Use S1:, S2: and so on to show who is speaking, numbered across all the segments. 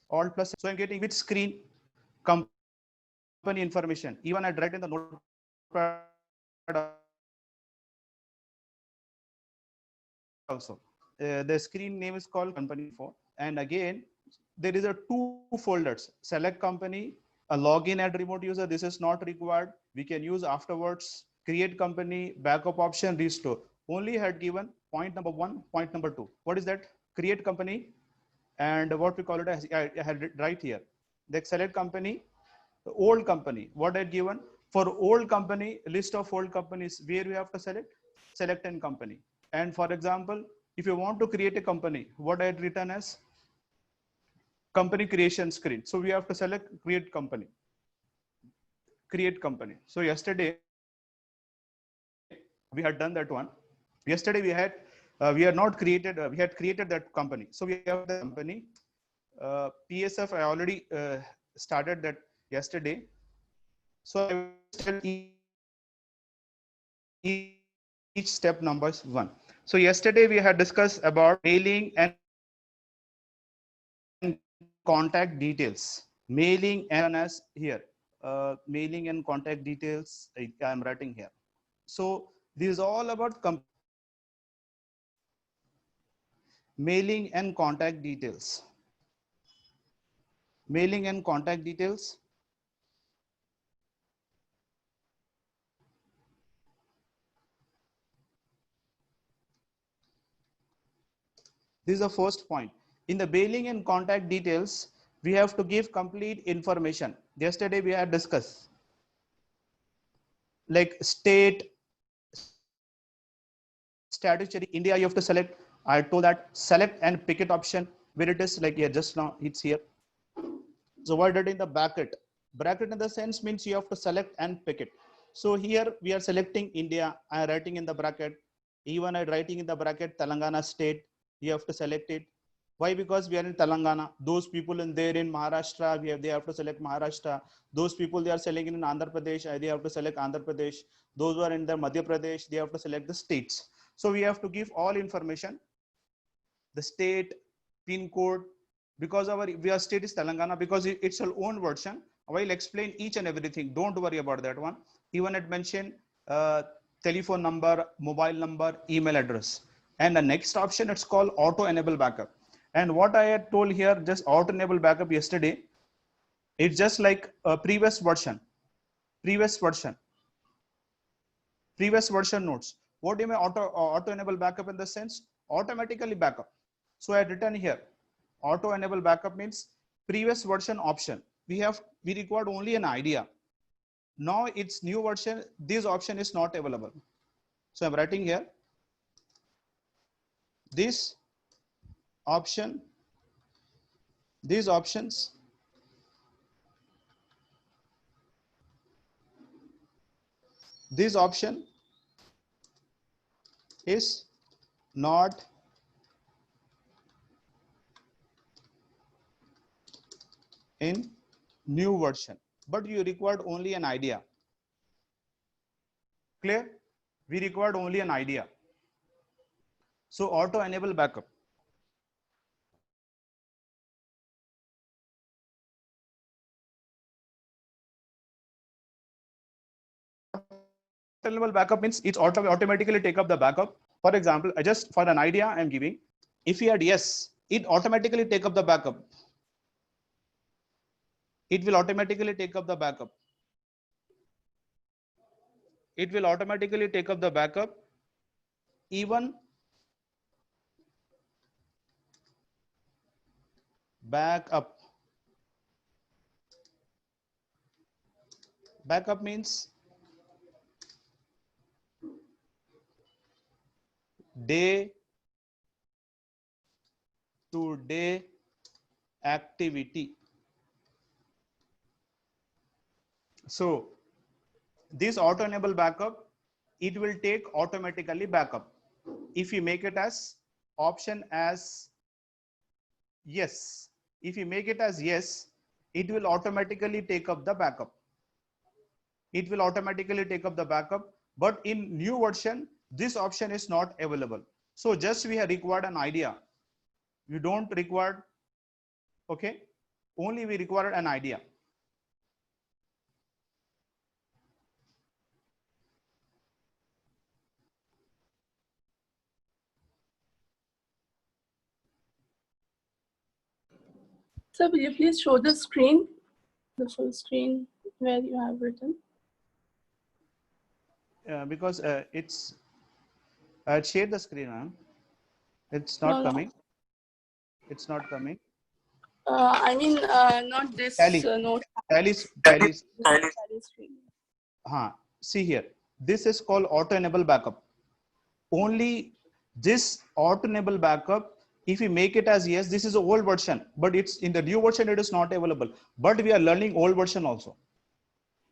S1: Alt plus. So I'm getting which screen, company information. Even I write in the notepad also. The screen name is called company info. And again, there is a two folders, select company, a login at remote user. This is not required. We can use afterwards, create company, backup option, restore. Only had given point number one, point number two. What is that? Create company, and what we call it as, I had it right here. The select company, the old company. What I had given for old company, list of old companies where we have to select an company. And for example, if you want to create a company, what I had written as company creation screen. So we have to select create company. So yesterday we had done that one. Yesterday we had not created, we had created that company. So we have the company, PSF. I already started that yesterday. So I will just tell each step numbers one. So yesterday we had discussed about mailing and contact details. Mailing and contact details. Mailing and as here, mailing and contact details. I am writing here. So this is all about mailing and contact details. Mailing and contact details. This is the first point. In the mailing and contact details, we have to give complete information. Yesterday we had discussed like state, statutory, India, you have to select. I told that select and picket option where it is like here just now it's here. So what did in the bracket? Bracket in the sense means you have to select and pick it. So here we are selecting India. I am writing in the bracket. Even I writing in the bracket Telangana state. You have to select it. Why? Because we are in Telangana. Those people in there in Maharashtra, they have to select Maharashtra. Those people they are selecting in Andhra Pradesh, they have to select Andhra Pradesh. Those who are in the Madhya Pradesh, they have to select the states. So we have to give all information, the state, pin code, because our state is Telangana, because it's our own version. I will explain each and everything. Don't worry about that one. Even it mentioned telephone number, mobile number, email address. And the next option, it's called auto enable backup. And what I had told here, just auto enable backup yesterday, it's just like a previous version, previous version notes. What do you mean auto enable backup? In the sense automatically backup. So I had written here auto enable backup means previous version option. We required only an idea. Now it's new version, this option is not available. So I'm writing here this option, these options this option is not in new version, but you required only an idea. Clear? We required only an idea. So auto enable backup. Auto enable backup means it's automatically take up the backup. For example, I just for an idea I'm giving. If you had yes, it automatically take up the backup. It will automatically take up the backup. It will automatically take up the backup even backup. Backup means day to day activity. So this auto enable backup, it will take automatically backup. If you make it as option as yes, if you make it as yes, it will automatically take up the backup. It will automatically take up the backup, but in new version, this option is not available. So just we have required an idea. You don't require, okay? Only we required an idea.
S2: So will you please show the screen, the full screen where you have written?
S1: Because it's share the screen, ma'am. It's not
S2: No, no.
S1: coming. It's not coming.
S2: I mean, not this
S1: Tally.
S2: note.
S1: Tally.
S2: Tally screen.
S1: See here. This is called auto enable backup. Only this auto enable backup, if we make it as yes, this is an old version, but it's in the new version, it is not available. But we are learning old version also.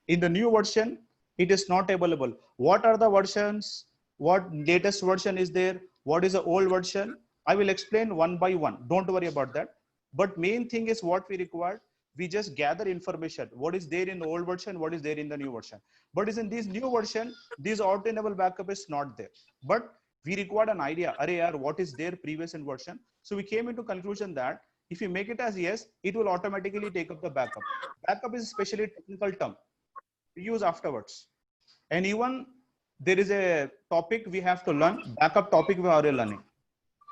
S1: In the new version, it is not available. What are the versions? What latest version is there? What is the old version? I will explain one by one. Don't worry about that. But main thing is what we require. We just gather information. What is there in the old version? What is there in the new version? But is in this new version, this auto enable backup is not there. But we required an idea. Array, what is there previous in version? So we came into conclusion that if you make it as yes, it will automatically take up the backup. Backup is especially a technical term use afterwards. And even there is a topic we have to learn, backup topic we are learning.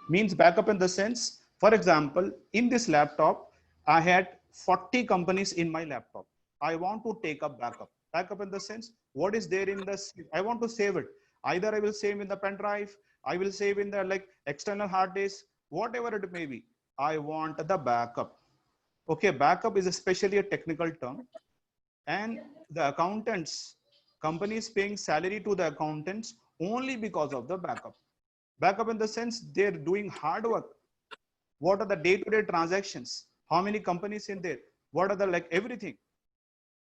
S1: Means backup in the sense, for example, in this laptop, I had 40 companies in my laptop. I want to take up backup. Backup in the sense, what is there in this? I want to save it. Either I will save in the pen drive, I will save in the like external hard disk, whatever it may be. I want the backup. Okay, backup is especially a technical term. And the accountants, companies paying salary to the accountants only because of the backup. Backup in the sense they're doing hard work. What are the day-to-day transactions? How many companies in there? What are the like everything?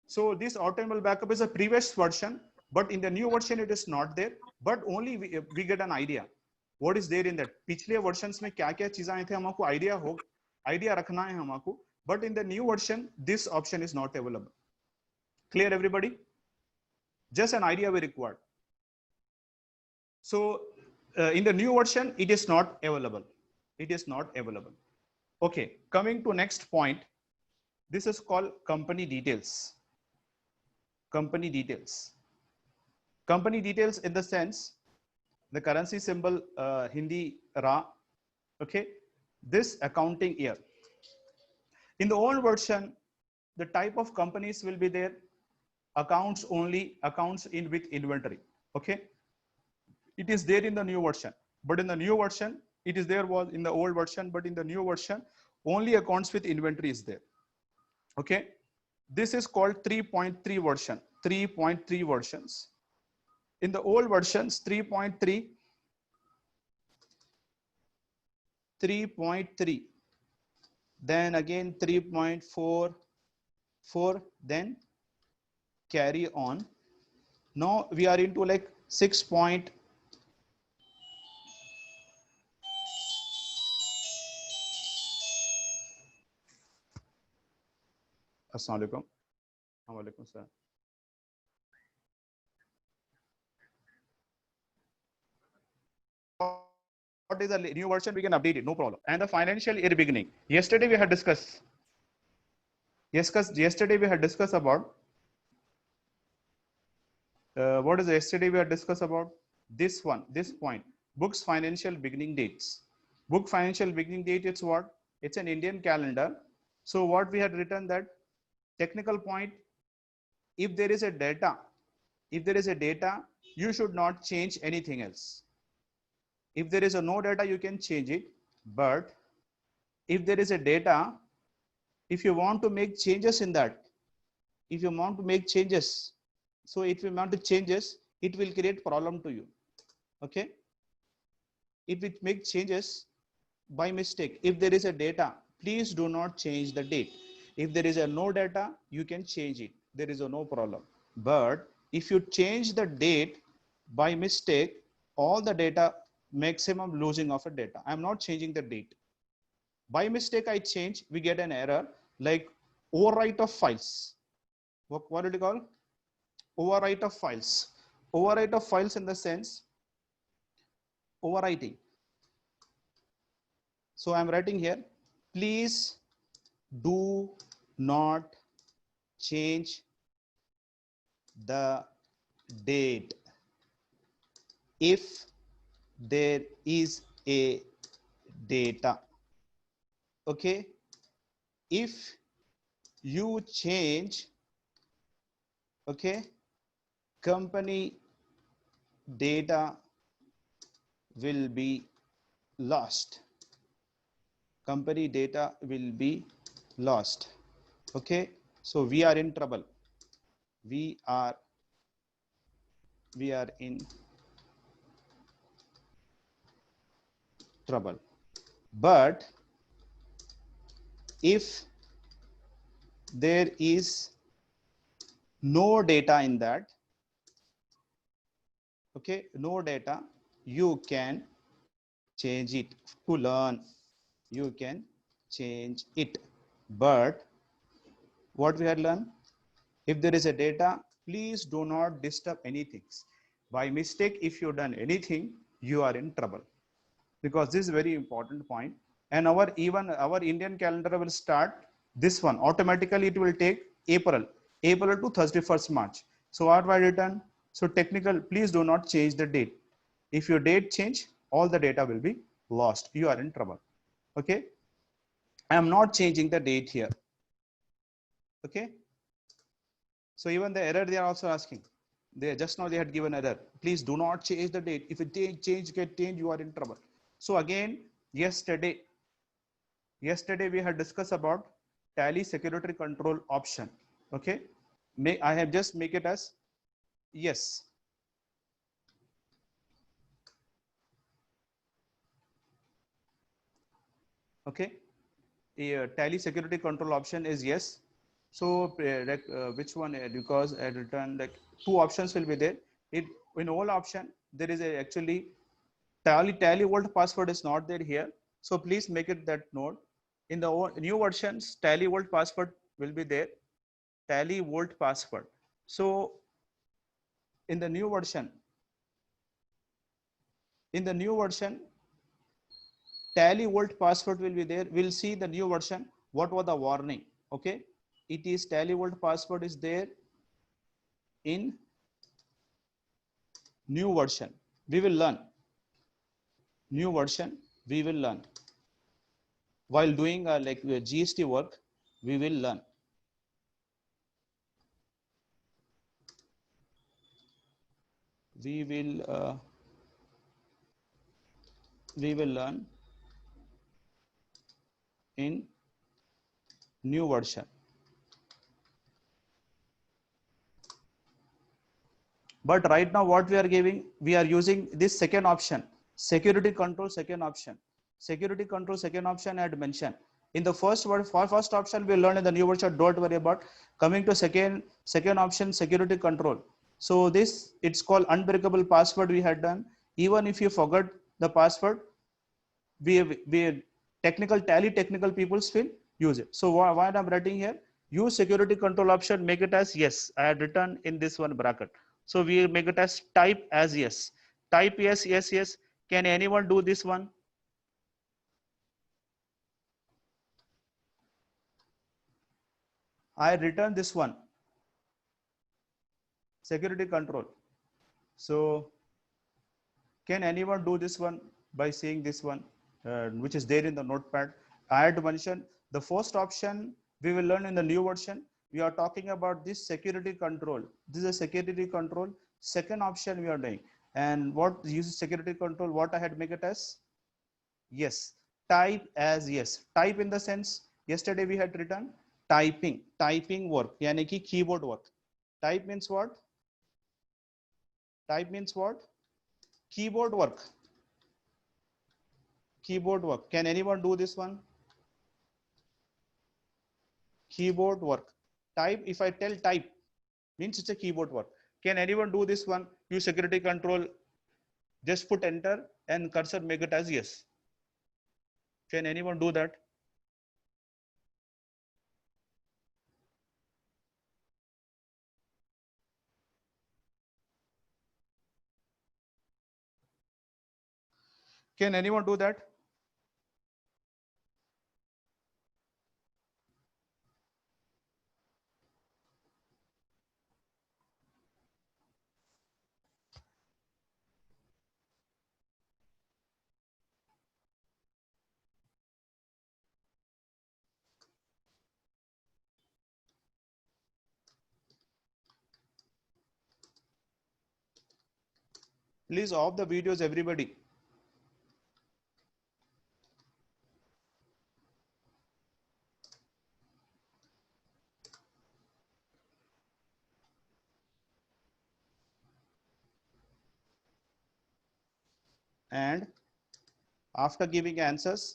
S1: So this auto-enable backup is a previous version, but in the new version it is not there. But only we get an idea. What is there in that? पिछले versions में क्या क्या चीजें आई थे हमको idea रखना है हमको. But in the new version, this option is not available. Clear, everybody? Just an idea we required. So in the new version, it is not available. It is not available. Okay, coming to next point. This is called company details. Company details. Company details in the sense, the currency symbol, Hindi Ra. Okay, this accounting year. In the old version, the type of companies will be there. Accounts only, accounts in with inventory. Okay, it is there in the new version, but in the new version it is there was in the old version, but in the new version only accounts with inventory is there. Okay, this is called 3.3 version. 3.3 versions. In the old versions 3.3, 3.3, then again 3.4, 4, then carry on. Now we are into like 6. Assalamu alaikum. Alaikum salam. What is the new version? We can update it, no problem. And the financial year beginning. Yesterday we had discussed. Yesterday we had discussed about. What is yesterday we had discussed about? This one, this point. Books financial beginning dates. Book financial beginning date. It's what? It's an Indian calendar. So what we had written that technical point. If there is a data, you should not change anything else. If there is a no data, you can change it. But if there is a data, if you want to make changes in that, if you want to make changes, so if you want to changes, it will create problem to you. Okay. If it make changes by mistake, if there is a data, please do not change the date. If there is a no data, you can change it. There is a no problem. But if you change the date by mistake, all the data, maximum losing of a data. I'm not changing the date. By mistake, I change, we get an error like overwrite of files. What did you call? Overwrite of files. Overwrite of files in the sense, overwriting. So I'm writing here, please do not change the date if there is a data. Okay, if you change, okay, company data will be lost. Company data will be lost. Okay, so we are in trouble. We are in trouble. But if there is no data in that, okay, no data, you can change it. To learn, you can change it. But what we have learned, if there is a data, please do not disturb anything. By mistake, if you done anything, you are in trouble, because this is very important point. And even our Indian calendar will start this one automatically. It will take April to 31st March. So what I written? So technical, please do not change the date. If your date change, all the data will be lost. You are in trouble. Okay, I am not changing the date here. Okay, so even the error they are also asking. They just now they had given error. Please do not change the date. If it get changed, you are in trouble. So again, yesterday we had discussed about Tally security control option. Okay, I have just make it as yes. Okay, Tally security control option is yes. So which one? Because I returned like two options will be there. It in all option there is a actually Tally Vault password is not there here. So please make it that note. In the new versions, Tally Vault password will be there. Tally Vault password. So in the new version, Tally Vault password will be there. We'll see the new version. What was the warning? Okay, it is Tally Vault password is there in new version. We will learn new version. We will learn while doing like GST work. We will learn. We will learn in new version. But right now what we are giving, we are using this second option, security control second option. Security control second option I had mentioned. In the first option we learned in the new version, don't worry about. Coming to second option, security control. So this, it's called unbreakable password we had done. Even if you forgot the password, we technical people will use it. So what I'm writing here, use security control option, make it as yes. I had written in this one bracket. So we make it as type as yes. Type yes, yes, yes. Can anyone do this one? I return this one, security control. So can anyone do this one by saying this one, which is there in the notepad? I had mentioned the first option we will learn in the new version. We are talking about this security control. This is a security control. Second option we are doing. And what uses security control? What I had make it as? Yes. Type as yes. Type in the sense, yesterday we had written typing work, yani ki keyboard work. Type means what? Type means what? Keyboard work. Keyboard work. Can anyone do this one? Keyboard work. Type, if I tell type, means it's a keyboard work. Can anyone do this one? Use security control. Just put enter and cursor make it as yes. Can anyone do that? Can anyone do that? Please off the videos, everybody. And after giving answers,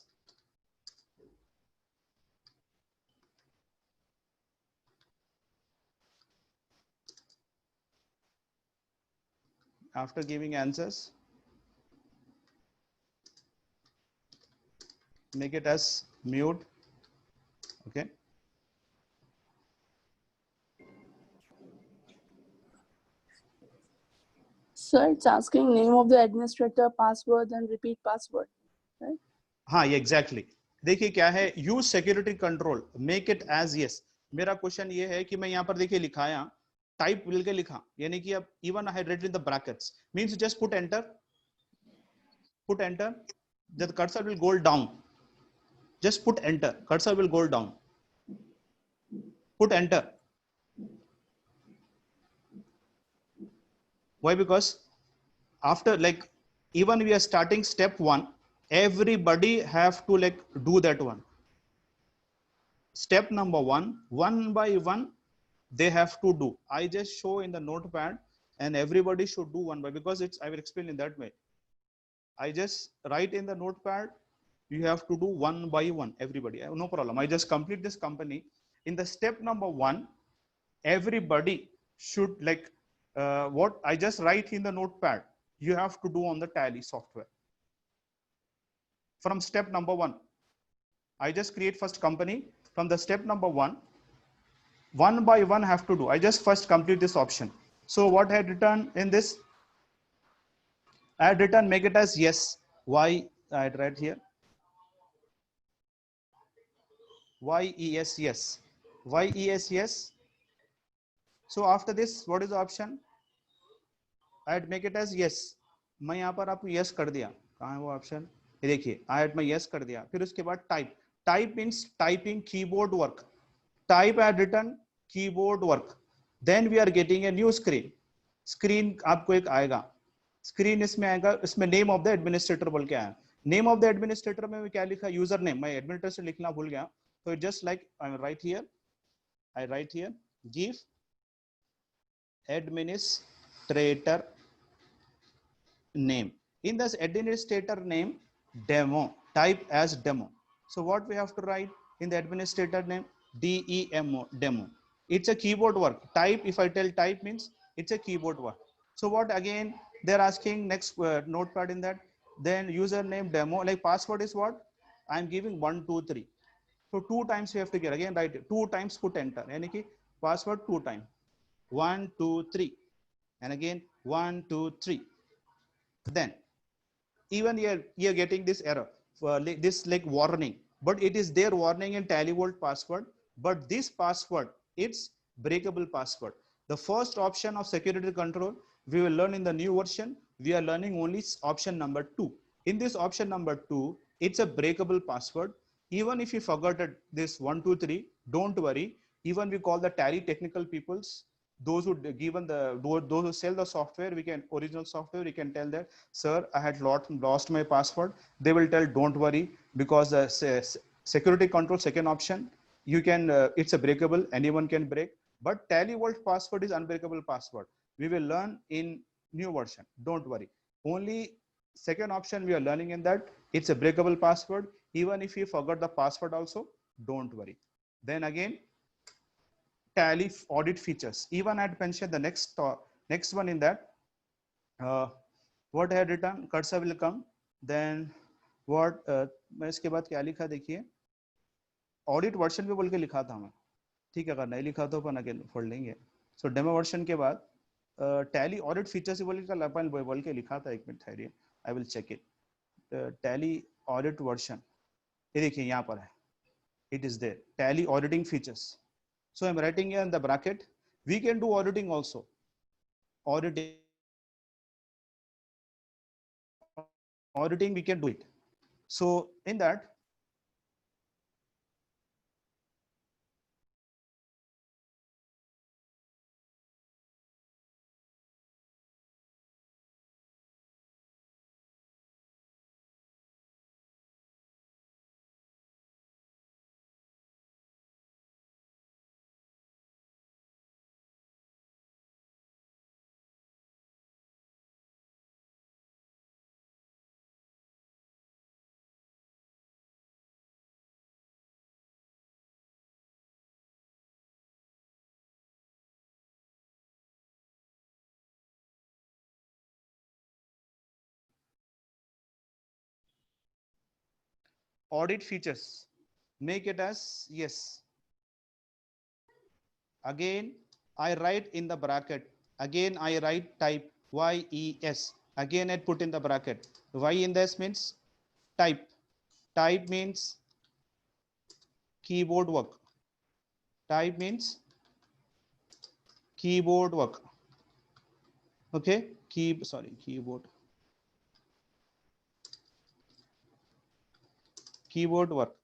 S1: make it as mute. Okay.
S2: Sir, it's asking name of the administrator, password, and repeat password, right?
S1: हाँ, exactly देखिए क्या है, use security control, make it as yes. मेरा question ये है कि मैं यहाँ पर देखिए लिखाया, टाइप मिल के लिखा, यानी कि अब even I had written in the brackets, means just put enter, the cursor will go down, just put enter, cursor will go down, put enter. Why? Because after, like, even we are starting step 1, everybody have to like do that one. Step number 1, one by one they have to do. I just show in the notepad and everybody should do one by, because it's, I will explain in that way. I just write in the notepad, you have to do one by one, everybody, no problem. I just complete this company. In the step number 1, everybody should like what I just write in the notepad, you have to do on the Tally software. From step number 1, I just create first company. From the step number 1, one by one have to do. I just first complete this option. So what I had written in this, I had written make it as yes. Why I had write here? YES yes. YES yes. So after this, what is the option? I had make it as yes. मैं यहाँ पर आपको yes कर दिया. कहाँ है वो option? ये देखिए, I had मैं yes कर दिया. फिर उसके बाद type. Type means typing keyboard work. Type I had written keyboard work. Then we are getting a new screen. Screen आपको एक आएगा. Screen इसमें आएगा, इसमें name of the administrator बोल के आया. Name of the administrator में क्या लिखा? User name. मैं administrator लिखना भूल गया. So it just like I write here. I write here. Give administrator name. In this administrator name, demo, type as demo. So what we have to write in the administrator name? DEMO, demo. It's a keyboard work. Type, if I tell type means it's a keyboard work. So what again they're asking next notepad in that, then username demo, like password is what? I'm giving 1 2 3. So 2 times you have to get, again write it, 2 times put enter, yani ki password 2 times, 1 2 3, and again 1 2 3. Then even you're getting this error, this like warning, but it is their warning in TallyVolt password, but this password, it's breakable password. The first option of security control we will learn in the new version, we are learning only option number 2. In this option number 2, it's a breakable password. Even if you forgot this 1 2 3, don't worry. Even we call the Tally technical peoples, those who given the those who sell the software, we can original software, we can tell that, sir, I had lost my password. They will tell, don't worry, because the security control second option, you can it's a breakable, anyone can break, but TallyVolt password is unbreakable password. We will learn in new version, don't worry. Only second option we are learning in that, it's a breakable password. Even if you forgot the password also, don't worry. Then again, Tally audit features. Even I had mentioned the next one in that. What I had written, cursor will come. Then what? मैं इसके बाद क्या लिखा देखिए. Audit version पे बोल के लिखा था मैं. ठीक है, अगर नहीं लिखा तो अपन अगेन फोड़ लेंगे. So demo version के बाद Tally audit features बोल के अपन बोल के लिखा था. एक minute ठहरिए. I will check it. Tally audit version. ये देखिए यहाँ पर है. It is there. Tally auditing features. So I'm writing here in the bracket. We can do auditing also. Auditing we can do it. So in that, audit features, make it as yes. Again, I write in the bracket. Again, I write type YES. Again, I put in the bracket. Y in this means type. Type means keyboard work. Type means keyboard work. Okay, keyboard work.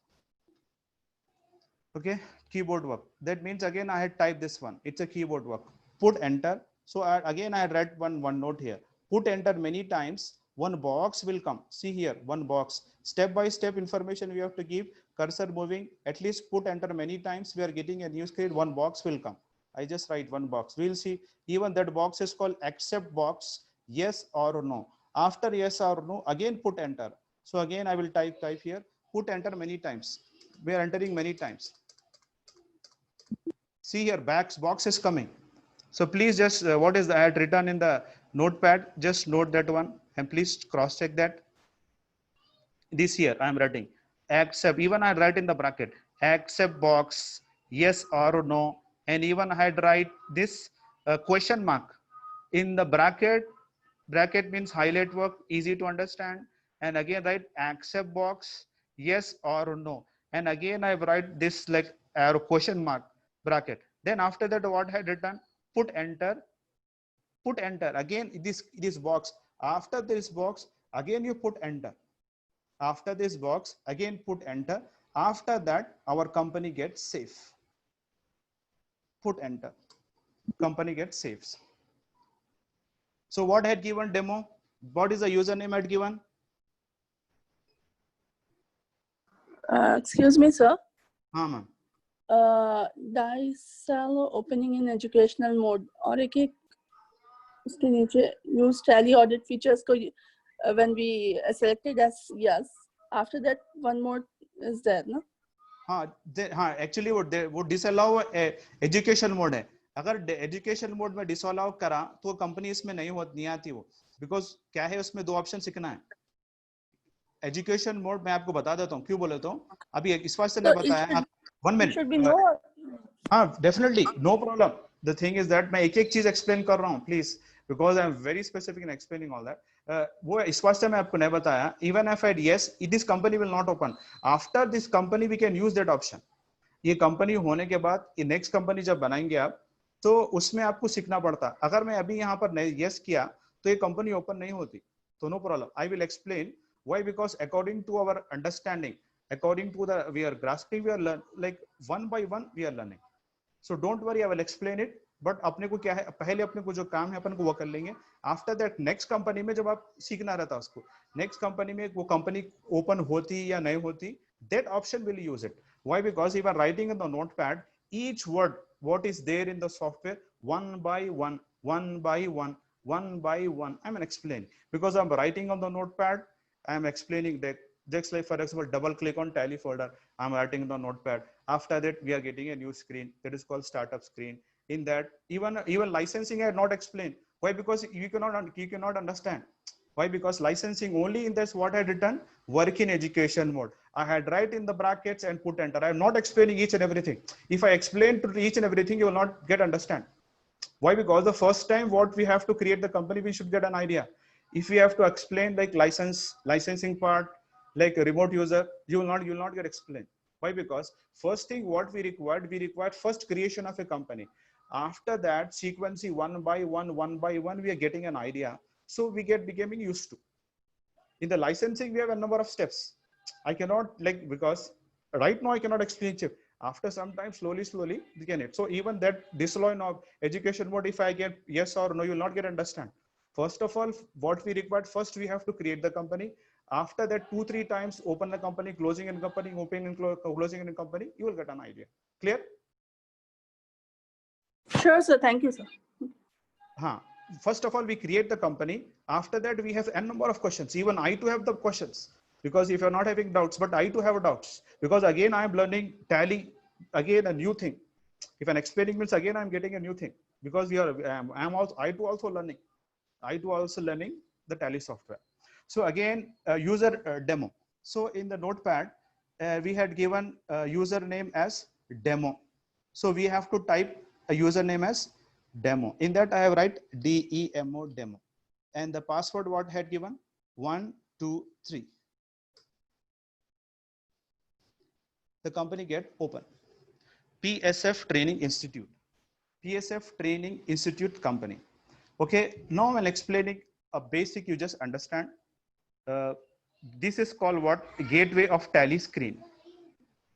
S1: Okay, keyboard work. That means again I had typed this one. It's a keyboard work. Put enter. So again I had read one note here. Put enter many times. One box will come. See here, one box. Step by step information we have to give. Cursor moving. At least put enter many times. We are getting a new screen. One box will come. I just write one box. We'll see. Even that box is called accept box. Yes or no. After yes or no, again put enter. So again I will type here. Put enter many times. We are entering many times. See here, box is coming. So please just what is the ad written in the notepad? Just note that one and please cross check that. This here I am writing accept. Even I write in the bracket accept box yes or no, and even I had write this question mark in the bracket. Bracket means highlight work, easy to understand. And again write accept box yes or no, and again I write this like arrow question mark bracket. Then after that what I had written put enter. Put enter again this box. After this box again you put enter. After this box again put enter. After that our company gets safe. Put enter, company gets saves. So what I had given demo? What is the username I had given?
S2: Excuse me, sir.
S1: Ma'am.
S2: Dicelo opening in educational mode और एक उसके नीचे use tally audit features को when we selected as yes, after that one more is there, no?
S1: हाँ actually वो disallow education mode है. अगर education mode में डिसअलाउ करा तो कंपनी इसमें नहीं आती वो. बिकॉज क्या है उसमें दो ऑप्शन सीखना है. एजुकेशन मोड मैं आपको बता देता हूँ क्यों बोले तो अभी इस बात से नहीं बताया. 1 मिनट. हाँ definitely no problem. The thing is that मैं एक चीज एक्सप्लेन कर रहा हूँ please because I am very specific in explaining all that. वो इस बात से मैं आपको नहीं बताया. Even if I yes, this company will not open. After this company we can use that option. ये कंपनी होने के बाद ये नेक्स्ट कंपनी जब बनाएंगे आप तो उसमें आपको सीखना पड़ता. अगर मैं अभी यहाँ पर yes किया तो ये कंपनी ओपन नहीं होती. तो no problem. I will explain why. Because according to our understanding, according to the we are grasping, we are like one by one we are learning. So don't worry, I will explain it. But अपने को क्या है पहले अपने को जो काम है अपन को वो कर लेंगे. आफ्टर दैट नेक्स्ट कंपनी में जब आप सीखना रहता उसको नेक्स्ट कंपनी में वो कंपनी ओपन होती या नहीं होती that option will use it. Why? Because you are writing in the notepad each word what is there in the software one by one I'm explaining because I'm writing on the notepad. I'm explaining that just like for example double click on tally folder, I'm writing on the notepad. After that we are getting a new screen that is called startup screen. In that even licensing I had not explained. Why? Because you cannot understand. Why? Because licensing only in this what I had written work in education mode. I had write in the brackets and put enter. I am not explaining each and everything. If I explain to each and everything, you will not get understand. Why? Because the first time what we have to create the company, we should get an idea. If we have to explain like licensing part, like a remote user, you will not get explained. Why? Because first thing what we required first creation of a company. After that sequencing one by one, we are getting an idea. So we becoming used to. In the licensing, we have a number of steps. I cannot because right now I cannot explain chip. After some time, slowly we can it. So even that disallow of education mode, if I get yes or no, you will not get understand. First of all, what we required first, we have to create the company. After that, 2-3 times open the company, closing in company, opening and closing in company, you will get an idea. Clear?
S2: Sure, sir. Thank you, sir.
S1: First of all, we create the company. After that, we have n number of questions. Even I too have the questions. Because if you're not having doubts, but I too have doubts. Because again, I'm learning tally, again a new thing. If an explaining means again, I'm getting a new thing. Because I too also learning. I too also learning the tally software. So again, user demo. So in the notepad, we had given a username as demo. So we have to type a username as demo. In that I have write DEMO demo. And the password what had given 1, 2, 3. The company get open. PSF Training Institute. PSF Training Institute company. Okay, now I'm explaining a basic, you just understand. This is called what? Gateway of Tally screen.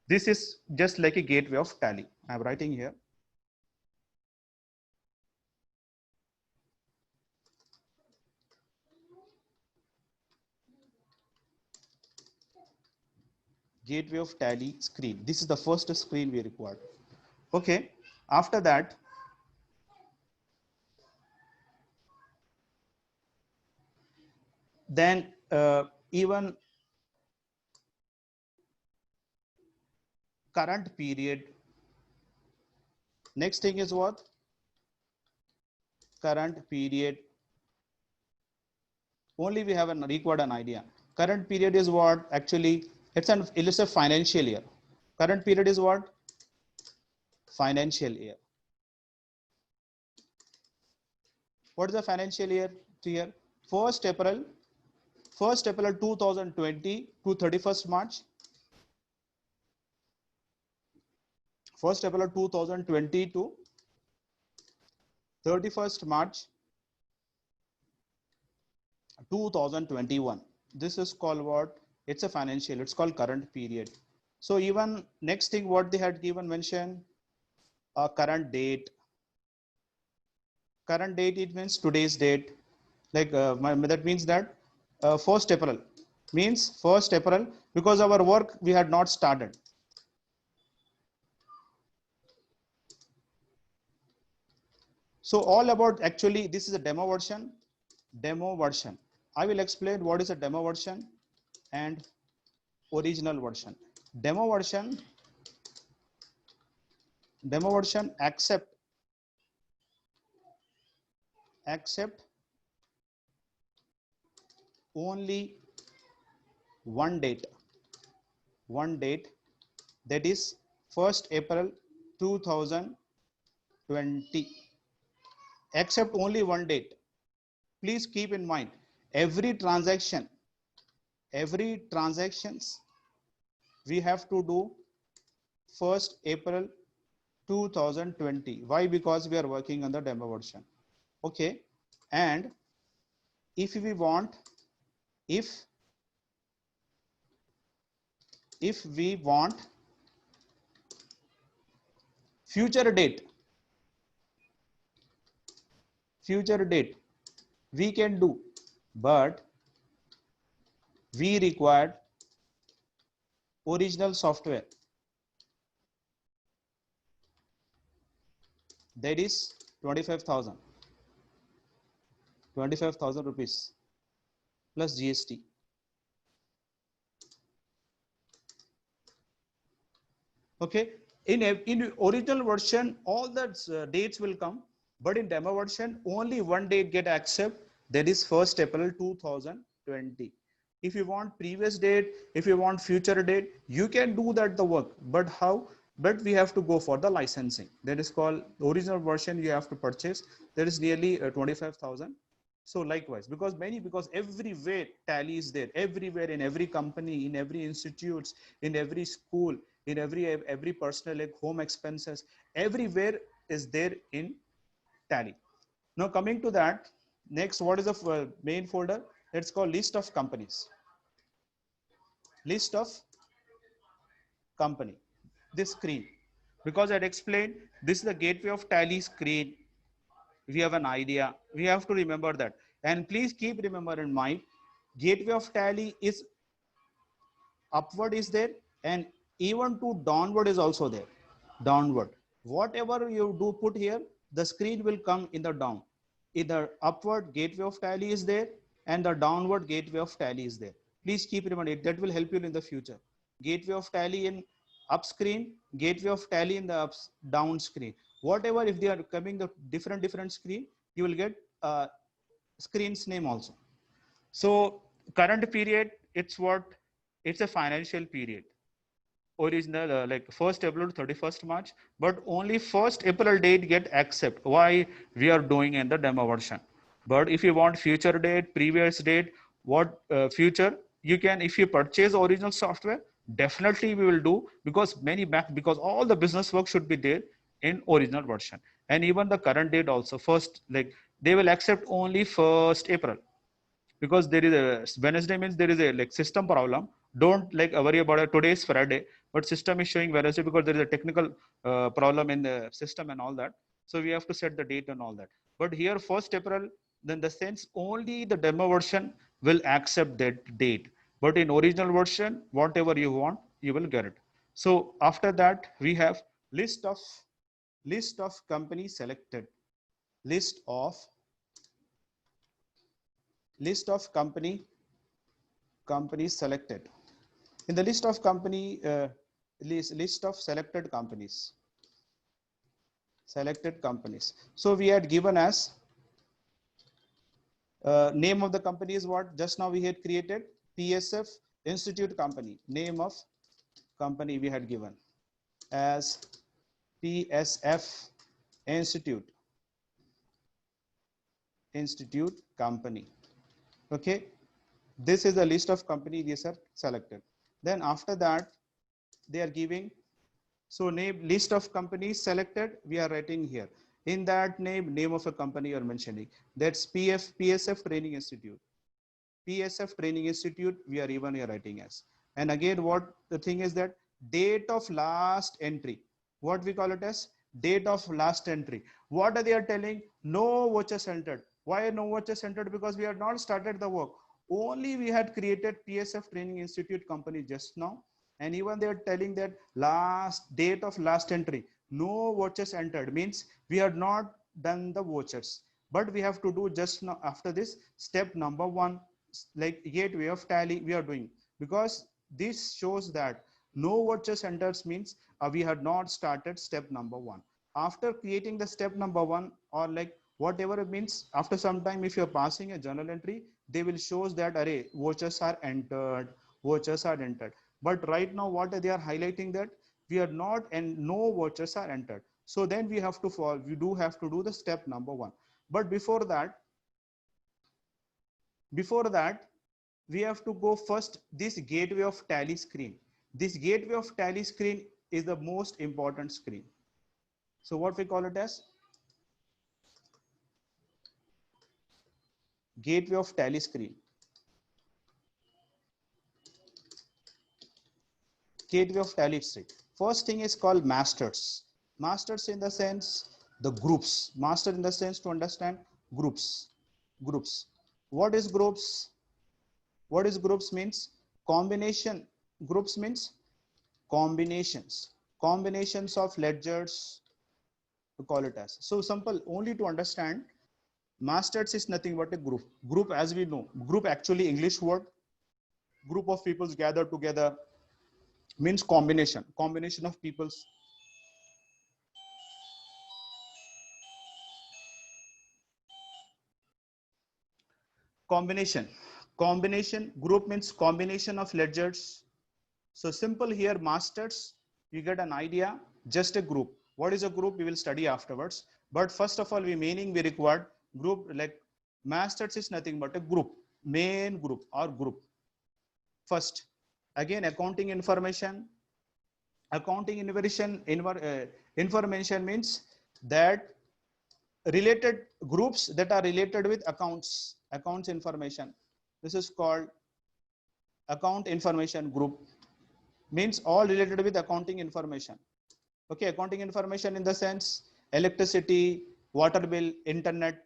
S1: This is just like a gateway of Tally. I'm writing here. Gateway of Tally screen. This is the first screen we required. Okay, after that, then even current period. Next thing is what? Current period. Only we have required an idea. Current period is what? Actually, it's a financial year. Current period is what? Financial year. What is the financial year here? 1st April 2020 to 31st March. 1st April 2020 to 31st March 2021. This is called what? It's a financial, it's called current period. So even next thing what they had given mention, current date. Current date, it means today's date. Like that means that 1st April means 1st April, because our work we had not started. So all about, actually this is a demo version. Demo version. I will explain what is a demo version and original version. Demo version accept only one date, that is 1st April 2020. Accept only one date. Please keep in mind, every transactions we have to do 1st April 2020. Why? Because we are working on the demo version. Okay, and if we want, if we want future date, we can do, but we required original software, that is 25,000 rupees plus GST. Okay, in original version all the dates will come, but in demo version only one date get accept, that is 1st April 2020. If you want previous date, if you want future date, you can do that the work, but how? But we have to go for the licensing, that is called original version. You have to purchase, there is nearly 25,000. So likewise, because everywhere Tally is there, everywhere, in every company, in every institutes, in every school, in every personal, like home expenses, everywhere is there in Tally. Now coming to that, next, what is the main folder? It's called list of companies. List of company. This screen, because I'd explained, this is the gateway of Tally screen. We have an idea, we have to remember that. And please keep remember in mind, gateway of Tally is upward is there, and even to downward is also there. Downward, whatever you do put here, the screen will come in the down. Either upward gateway of Tally is there, and the downward gateway of Tally is there. Please keep remember it, that will help you in the future. Gateway of Tally in up screen, gateway of Tally in the down screen. Whatever, if they are coming the different screen, you will get screen's name also. So current period, it's what? It's a financial period. original like 1st April to 31st March, but only 1st April date get accept. Why we are doing in the demo version. But if you want future date, previous date, what future, you can, if you purchase original software, definitely we will do, because many back, because all the business work should be there in original version. And even the current date also, first, like they will accept only 1st April, because there is a Wednesday means there is a like system problem. Don't like worry about it. Today is Friday, but system is showing Wednesday because there is a technical problem in the system and all that. So we have to set the date and all that. But here 1st April, then the sense only the demo version will accept that date. But in original version, whatever you want, you will get it. So after that, we have list of company selected, list of companies selected. In the list of list of selected companies. So we had given as name of the company is what just now we had created, PSF Institute company. Name of company we had given as PSF Institute company. Okay, this is the list of company these are selected. Then after that they are giving, so name list of companies selected, we are writing here. In that name of a company you are mentioning, that's PSF Training Institute. PSF Training Institute we are even here writing as. And again, what the thing is that date of last entry, what we call it as date of last entry. What are they are telling? No vouchers entered. Why no vouchers entered? Because we had not started the work. Only we had created PSF Training Institute company just now. And even they are telling that last date of last entry, no vouchers entered, means we had not done the vouchers. But we have to do just now after this step number 1, like gateway of tally we are doing, because this shows that no vouchers enters means we had not started step number 1. After creating the step number 1, or like whatever it means, after some time if you're passing a journal entry, they will shows that array vouchers are entered, but right now what they are highlighting that we are not, and no vouchers are entered. So then we have to follow, we do have to do the step number 1. But before that we have to go first this gateway of tally screen. This gateway of tally screen is the most important screen. So what we call it as gateway of tally screen. Gateway of tally screen. First thing is called masters. Masters in the sense the groups. Master in the sense to understand groups. What is groups? What is groups means? Combination. Groups means combinations of ledgers, to call it as. So simple, only to understand, masters is nothing but a group. As we know, group actually English word, group of peoples gathered together, means combination of peoples. Combination group means combination of ledgers. So simple here, masters, you get an idea, just a group. What is a group? We will study afterwards. But first of all, we required group, like masters is nothing but a group, main group or group. First, again, accounting information information means that related groups that are related with accounts information. This is called account information group, means all related with accounting information. Okay, accounting information in the sense electricity, water bill, internet.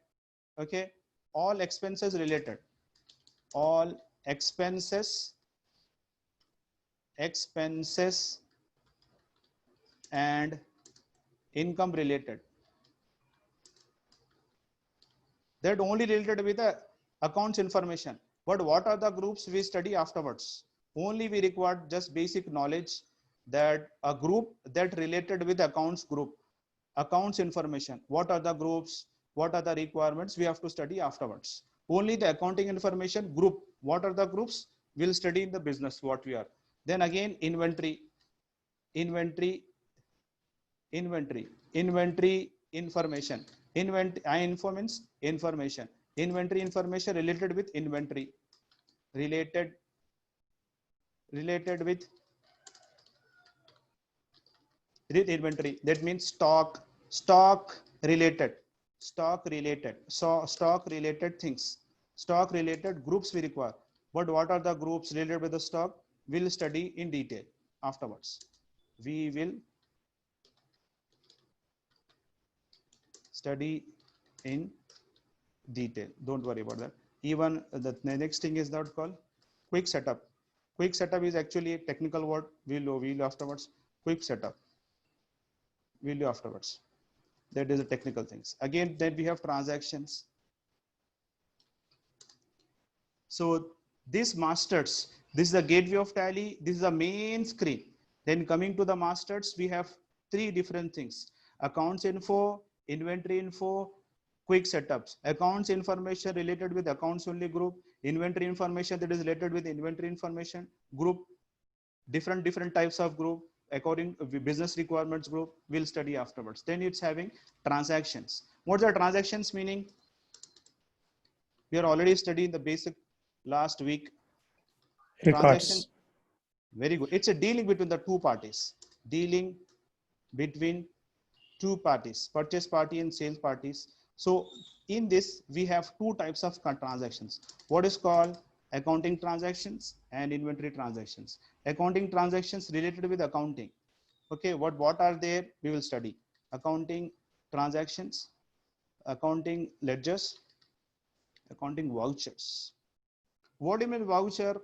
S1: Okay, all expenses related, all expenses and income related, that only related with the accounts information. But what are the groups we study afterwards? Only we require just basic knowledge that a group that related with accounts group, accounts information, what are the groups, what are the requirements, we have to study afterwards. Only the accounting information group, what are the groups, we'll study in the business what we are. Then again, inventory. inventory information. Info means information. Inventory information related with inventory, related with inventory. That means stock related, so stock related things, stock related groups we require. But what are the groups related with the stock? We'll study in detail afterwards. We will study in detail. Don't worry about that. Even the next thing is that called quick setup. Quick setup is actually a technical word. We'll afterwards. Quick setup. We'll do afterwards. That is the technical things. Again, then we have transactions. So this masters, this is the gateway of Tally. This is the main screen. Then coming to the masters, we have three different things: accounts info, inventory info, quick setups. Accounts information related with accounts only group, inventory information that is related with inventory information group, different types of group according to business requirements group. We'll study afterwards. Then it's having transactions. What are transactions meaning? We are already studying the basic last week. Transaction,
S3: Records.
S1: very good. It's a dealing between the two parties. Dealing between two parties, purchase party and sales parties. So in this, we have two types of transactions. What is called accounting transactions and inventory transactions. Accounting transactions related with accounting. Okay, what are there? We will study accounting transactions, accounting ledgers, accounting vouchers. What do you mean voucher?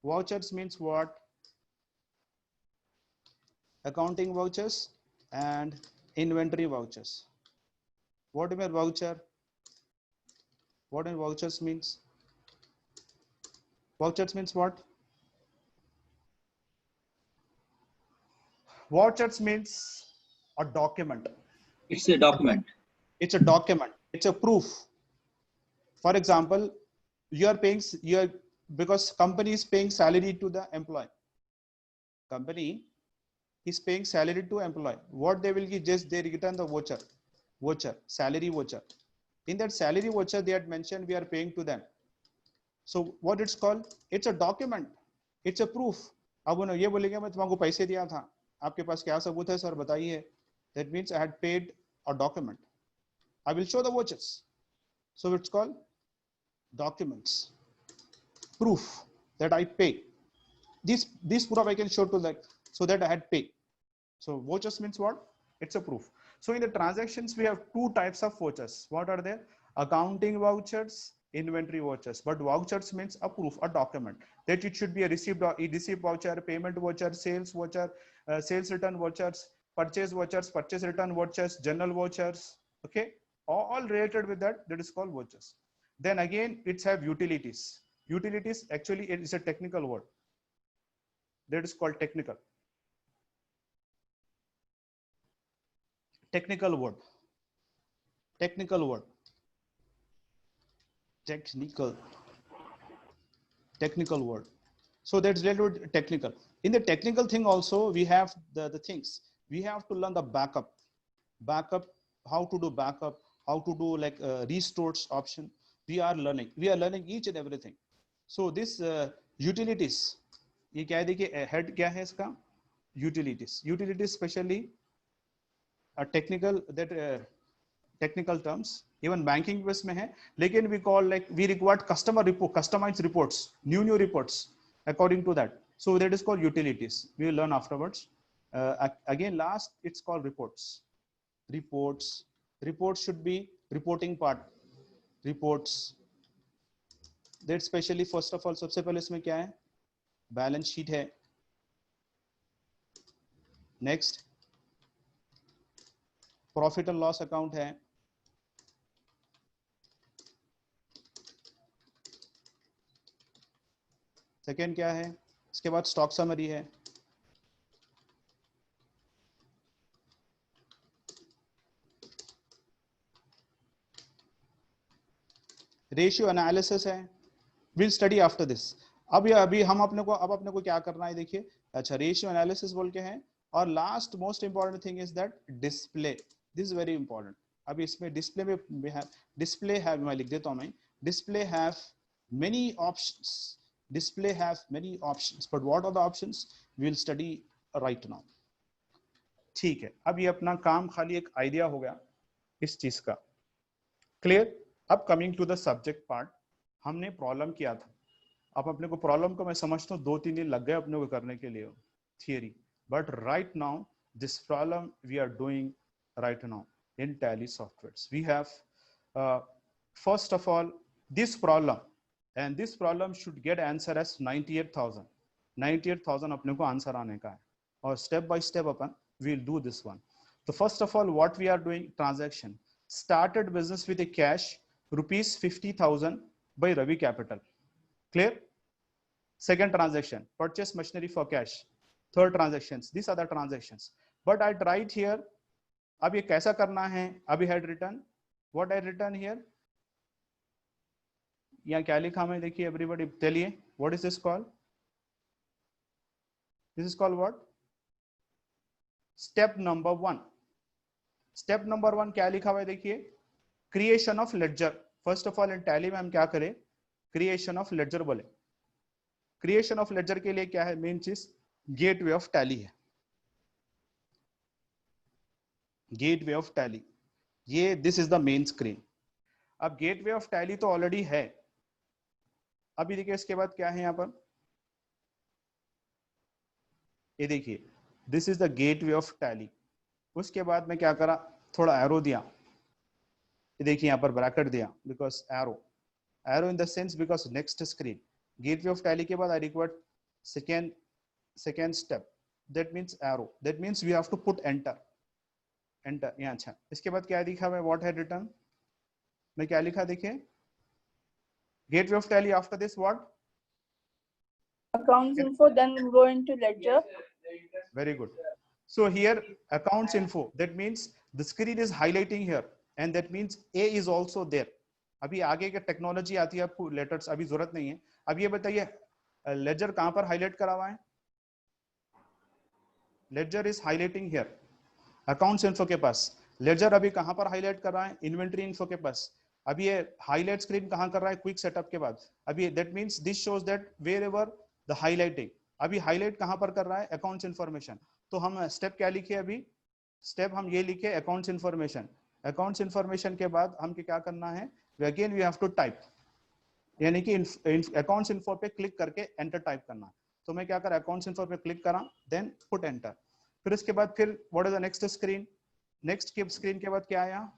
S1: Vouchers means what? Accounting vouchers and inventory vouchers. What do you mean voucher? What in vouchers means? Vouchers means what? Vouchers means a document.
S4: It's a document.
S1: It's a document. It's a proof. For example, you are paying because company is paying salary to the employee. Company is paying salary to employee. What they will give, just they return the voucher, salary voucher. In that salary voucher, they had mentioned we are paying to them. So what it's called? It's a document. It's a proof. अब उन्हें ये बोलेंगे मैं तुमको पैसे दिया था, आपके पास क्या सबूत है सर बताइए. That means I had paid a document. I will show the vouchers. So it's called documents. Proof that I pay. This proof I can show to that so that I had paid. So vouchers means what? It's a proof. So in the transactions, we have two types of vouchers. What are they? Accounting vouchers, inventory vouchers. But vouchers means a proof, a document that it should be a receipt voucher, payment voucher, sales voucher, sales return vouchers, purchase return vouchers, general vouchers. Okay, all related with that. That is called vouchers. Then again, it's have utilities. Utilities actually it is a technical word. That is called technical. Technical word. Technical word. Technical word. So that's related to technical. In the technical thing also, we have the things. We have to learn the backup, how to do backup, how to do like restores option. We are learning each and everything. So this utilities, ये क्या है देखिए head क्या है इसका? Utilities especially a technical technical terms. Even banking base में है, लेकिन we call like we required customized reports, new reports according to that. So that is called utilities. We will learn afterwards. Again, last it's called reports. Reports should be reporting part. Reports. That especially first of all सबसे पहले इसमें क्या है? Balance sheet है. Next, profit and loss account है. Second क्या है? इसके बाद स्टॉक समरी है. रेशियो एनालिसिस है. We'll study after this. अभी हम अपने को क्या करना है, देखिए अच्छा रेशियो एनालिसिस बोल के हैं, और last most important thing is that display, this is very important. अभी इसमें डिस्प्ले में डिस्प्ले है, मैं लिख देता हूं मैं, display have many options, display have many options, but what are the options we will study right now. ठीक है, अब ये अपना काम खाली एक आइडिया हो गया इस चीज का, क्लियर। अब coming to the subject part, हमने प्रॉब्लम किया था। अब अपने को प्रॉब्लम को मैं समझता हूँ 2-3 दिन लग गए अपने को करने के लिए theory, but right now this problem we are doing right now in Tally softwares. We have first of all this problem, and this problem should get answer as 98,000 अपने को आंसर आने का है, और स्टेप बाय स्टेप अपन we'll do this one. So first of all, what we are doing, transaction started business with a cash rupees 50,000 by Ravi Capital, clear. Second transaction, purchase machinery for cash. Third transactions, these are the transactions, but I tried here, अब ये कैसा करना है, अभी had written, what I written here, यहाँ क्या लिखा मैं, देखिए everybody tell, what is this called, this is called what, step number 1। Step number 1 क्या लिखा हुआ है, देखिए creation of ledger. First of all in Tally में हम क्या करें, क्रिएशन ऑफ लेडजर बोले। क्रिएशन ऑफ लेडजर के लिए क्या है, मेन चीज गेटवे ऑफ टैली है, गेटवे ऑफ टैली, ये this is the main screen. अब गेटवे ऑफ टैली तो ऑलरेडी है, अभी देखिए इसके बाद क्या है यहाँ पर, ये देखिए this is the gateway of tally. उसके बाद में क्या करा, थोड़ा एरो दिया, ये देखिए यहाँ पर ब्रैकेट दिया, because arrow in the sense because next screen, gateway of Tally के बाद I required second step, that means arrow, that means we have to put enter, enter यहाँ। अच्छा इसके बाद क्या दिखा मैं, व्हाट हैड रिटन, मैं क्या लिखा, देखिए gateway of tally, after this what,
S2: accounts info, then go into ledger.
S1: Very good. So here accounts info, that means the screen is highlighting here, and that means A is also there. अभी आगे के technology आती है, आपको letters अभी जरूरत नहीं है। अब ये बताइए लेजर कहां पर हाईलाइट करा हुआ है, ledger is highlighting here accounts info के पास। लेजर अभी कहां पर हाईलाइट कर रहा है, इन्वेंट्री इन्फो के पास। अभी ये हाईलाइट स्क्रीन कहां कर रहा है, क्विक सेटअप के बाद। अभी that means this shows that wherever the highlighting, अभी हाईलाइट कहां पर कर रहा है, अकाउंट्स इन्फॉर्मेशन। तो हम स्टेप क्या लिखे, अभी स्टेप हम ये लिखे अकाउंट्स इन्फॉर्मेशन। अकाउंट्स इन्फॉर्मेशन के बाद हम क्या करना है, again we have to type, यानी कि अकाउंट्स इन्फो पे क्लिक करके एंटर टाइप करना है। तो मैं क्या करा, अकाउंट्स इन्फो पे क्लिक करा, देन पुट एंटर। फिर उसके बाद फिर what is the next screen, next की स्क्रीन के बाद क्या आया,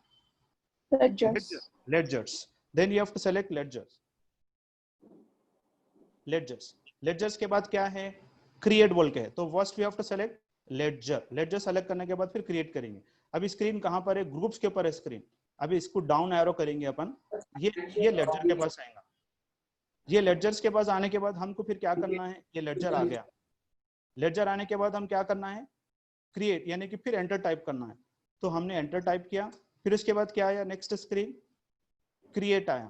S1: ledgers, then you have to select ledgers, ledgers के बाद क्या है, क्रिएट बोल के है, तो first we have to select ledger select करने के बाद फिर क्रिएट करेंगे। अभी स्क्रीन कहां पर है, ग्रुप्स के ऊपर है स्क्रीन। अभी इसको डाउन एरो करेंगे अपन, ये लेडजर के पास आएगा। ये लेडजर्स के पास आने के बाद हमको फिर क्या करना है, ये लेडजर आ गया। लेडजर आने के बाद हम क्या करना है, क्रिएट, यानी कि फिर एंटर टाइप करना है। तो हमने एंटर टाइप किया, फिर उसके बाद क्या आया, नेक्स्ट स्क्रीन क्रिएट आया।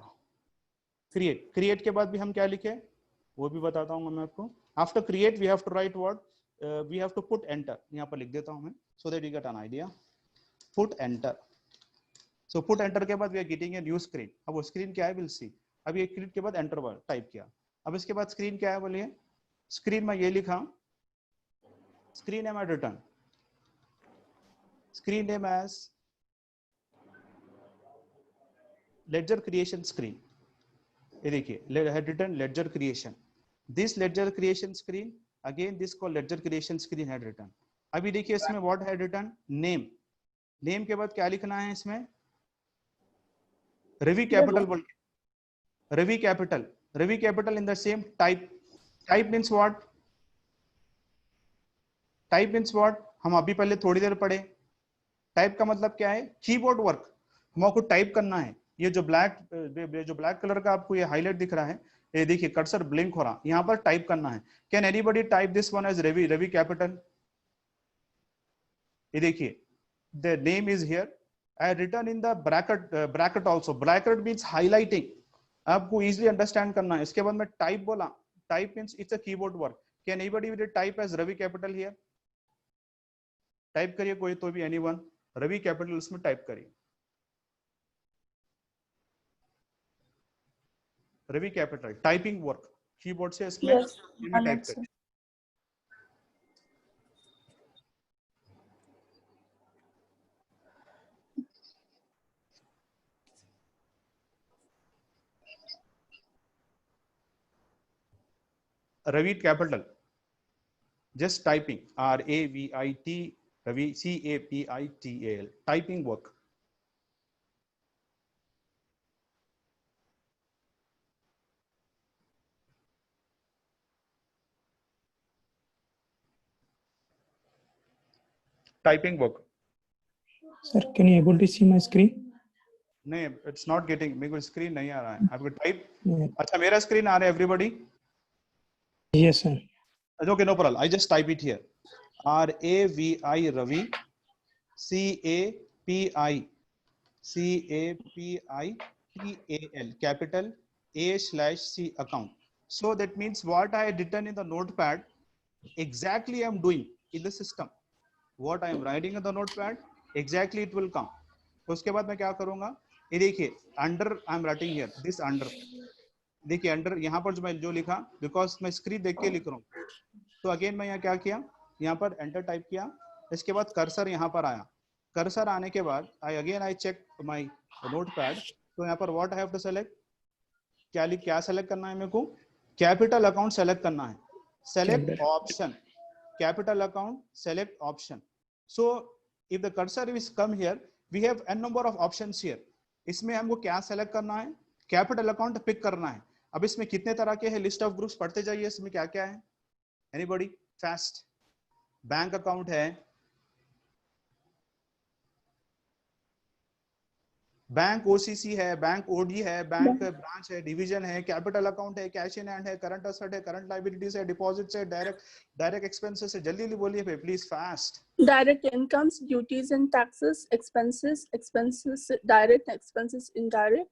S1: क्रिएट के बाद भी हम क्या लिखे वो भी बताता हूँ मैं आपको। After create we have to write what, we have to put enter, यहाँ पर लिख देता हूँ मैं, so that you get an idea. Put enter, so put enter के बाद we are getting a new screen. अब वो स्क्रीन क्या है, विल सी। अब ये क्लिक के बाद एंटर वर्ड टाइप किया। अब इसके बाद स्क्रीन क्या है बोलिए, स्क्रीन में ये लिखा, screen name at return, screen name as ledger creation screen. ये देखिए had written ledger creation, this ledger creation screen, again this called ledger creation screen had written। अभी देखिए इसमें what had written, name, name के बाद क्या लिखना है इसमें, रवि कैपिटल बोल के, Ravi capital in the same type. Type means what, type means what, हम अभी पहले थोड़ी देर पढ़े। टाइप का मतलब क्या है, कीबोर्ड वर्क, हमको टाइप करना है। ये जो ब्लैक कलर का आपको ये हाईलाइट दिख रहा है, ये देखिए कर्सर ब्लिंक हो रहा, यहाँ पर टाइप करना है। Can anybody type this one as Ravi capital. ये देखिए the name is here, I return in the bracket also. Bracket means highlighting, आपको इजीली अंडरस्टैंड करना है। इसके बाद मैं टाइप बोला, type means it's a keyboard work. Can anybody will type as Ravi capital here? टाइप करिए कोई तो भी, anyone. रवि कैपिटल उसमें टाइप करिए, Ravi capital typing work keyboard से इसमें
S2: Yes,
S1: टाइप
S2: sir.
S1: करिए. Ravi capital, just typing RAVIT, Ravi CAPITAL, typing work. Typing work.
S3: Sir, can you able to see my screen?
S1: नहीं, it's not getting, मेरे को screen नहीं आ रहा है. आपको टाइप,
S3: Yeah.
S1: अच्छा मेरा स्क्रीन आ रहा है everybody?
S3: Yes, sir.
S1: Okay, no problem. I just type it here. RAVI Ravi CAPITAL capital A/C account. So that means what I had written in the notepad, exactly I am doing in the system. What I am writing in the notepad, exactly it will come. तो उसके बाद मैं क्या करूंगा, ये देखिए under I am writing here this under, देखिए under यहाँ पर जो मैं जो लिखा, बिकॉज मैं स्क्रीन देख के लिख रहा हूँ, तो अगेन मैं यहाँ क्या किया, यहाँ पर एंटर टाइप किया, इसके बाद कर्सर यहाँ पर आया, कर्सर आने के बाद आई चेक माय नोटपैड, तो यहाँ पर what I have to select, क्या सेलेक्ट करना है मेरे को, कैपिटल अकाउंट सेलेक्ट करना है, select option, capital account select option. So if the cursor is come here, we have an number of options here. इसमें हमको क्या सेलेक्ट करना है, कैपिटल अकाउंट पिक करना है. अब इसमें कितने तरह के हैं, लिस्ट ऑफ ग्रुप्स पढ़ते जाइए, इसमें क्या क्या है, एनीबॉडी फास्ट. बैंक अकाउंट है, बैंक ओसीसी है, बैंक ओडी है, बैंक ब्रांच है, डिवीजन है, कैपिटल अकाउंट है, कैश इन हैंड है, करंट असेट है, करंट लायबिलिटीज है, डिपॉजिट्स है, डायरेक्ट एक्सपेंसेस है. जल्दी जल्दी बोलिए please fast.
S2: Direct incomes, duties and taxes, expenses, direct expenses, indirect,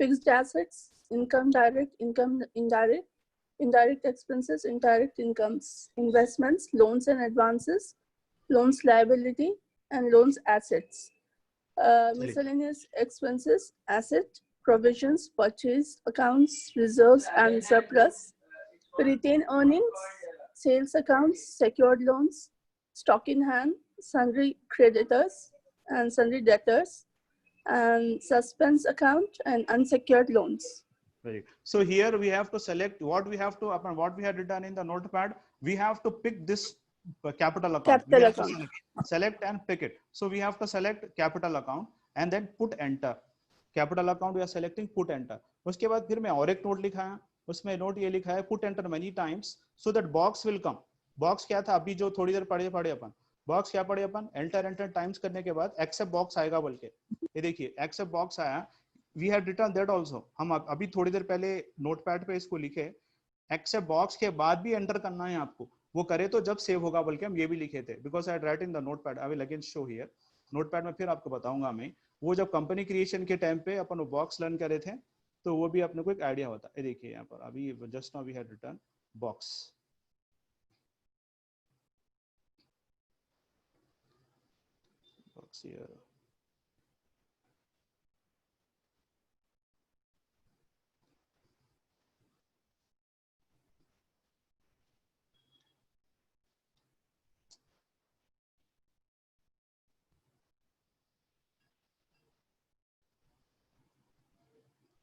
S2: fixed assets, income direct, income indirect, indirect expenses, indirect incomes, investments, loans and advances, loans liability, and loans assets. Miscellaneous expenses, asset, provisions, purchase accounts, reserves and surplus, retained earnings, sales accounts, secured loans, stock in hand, sundry creditors and sundry debtors, and suspense account and unsecured loans.
S1: Very good. So here we have to select what we have to, upon what we had written in the notepad, we have to pick this capital account.
S2: Capital
S1: We have to
S2: account.
S1: select and pick it. So we have to select capital account and then put enter. Capital account we are selecting, put enter. उसके बाद फिर मैं और एक note लिखा है, उसमें note ये लिखा है put enter many times so that box will come. Box क्या था, अभी जो थोड़ी देर पढ़े अपन, बॉक्स क्या पढ़े अपन, एंटर टाइम्स करने के बाद एक्सेप्ट बॉक्स आएगा बोल के, ये देखिए एक्सेप्ट बॉक्स आया. We have written that also, हम अभी थोड़ी देर पहले नोटपैड पे इसको लिखे, एक्सेप्ट बॉक्स के बाद भी एंटर करना है आपको, वो करे तो जब सेव होगा बोल के हम ये भी लिखे थे, because I right in the notepad. I will again show here notepad में, फिर आपको बताऊंगा मैं, वो जब कंपनी क्रिएशन के टाइम पे अपन वो बॉक्स लर्न करे थे, तो वो भी अपने को एक आइडिया होता है. देखिए यहाँ पर अभी just now we had written box. Here.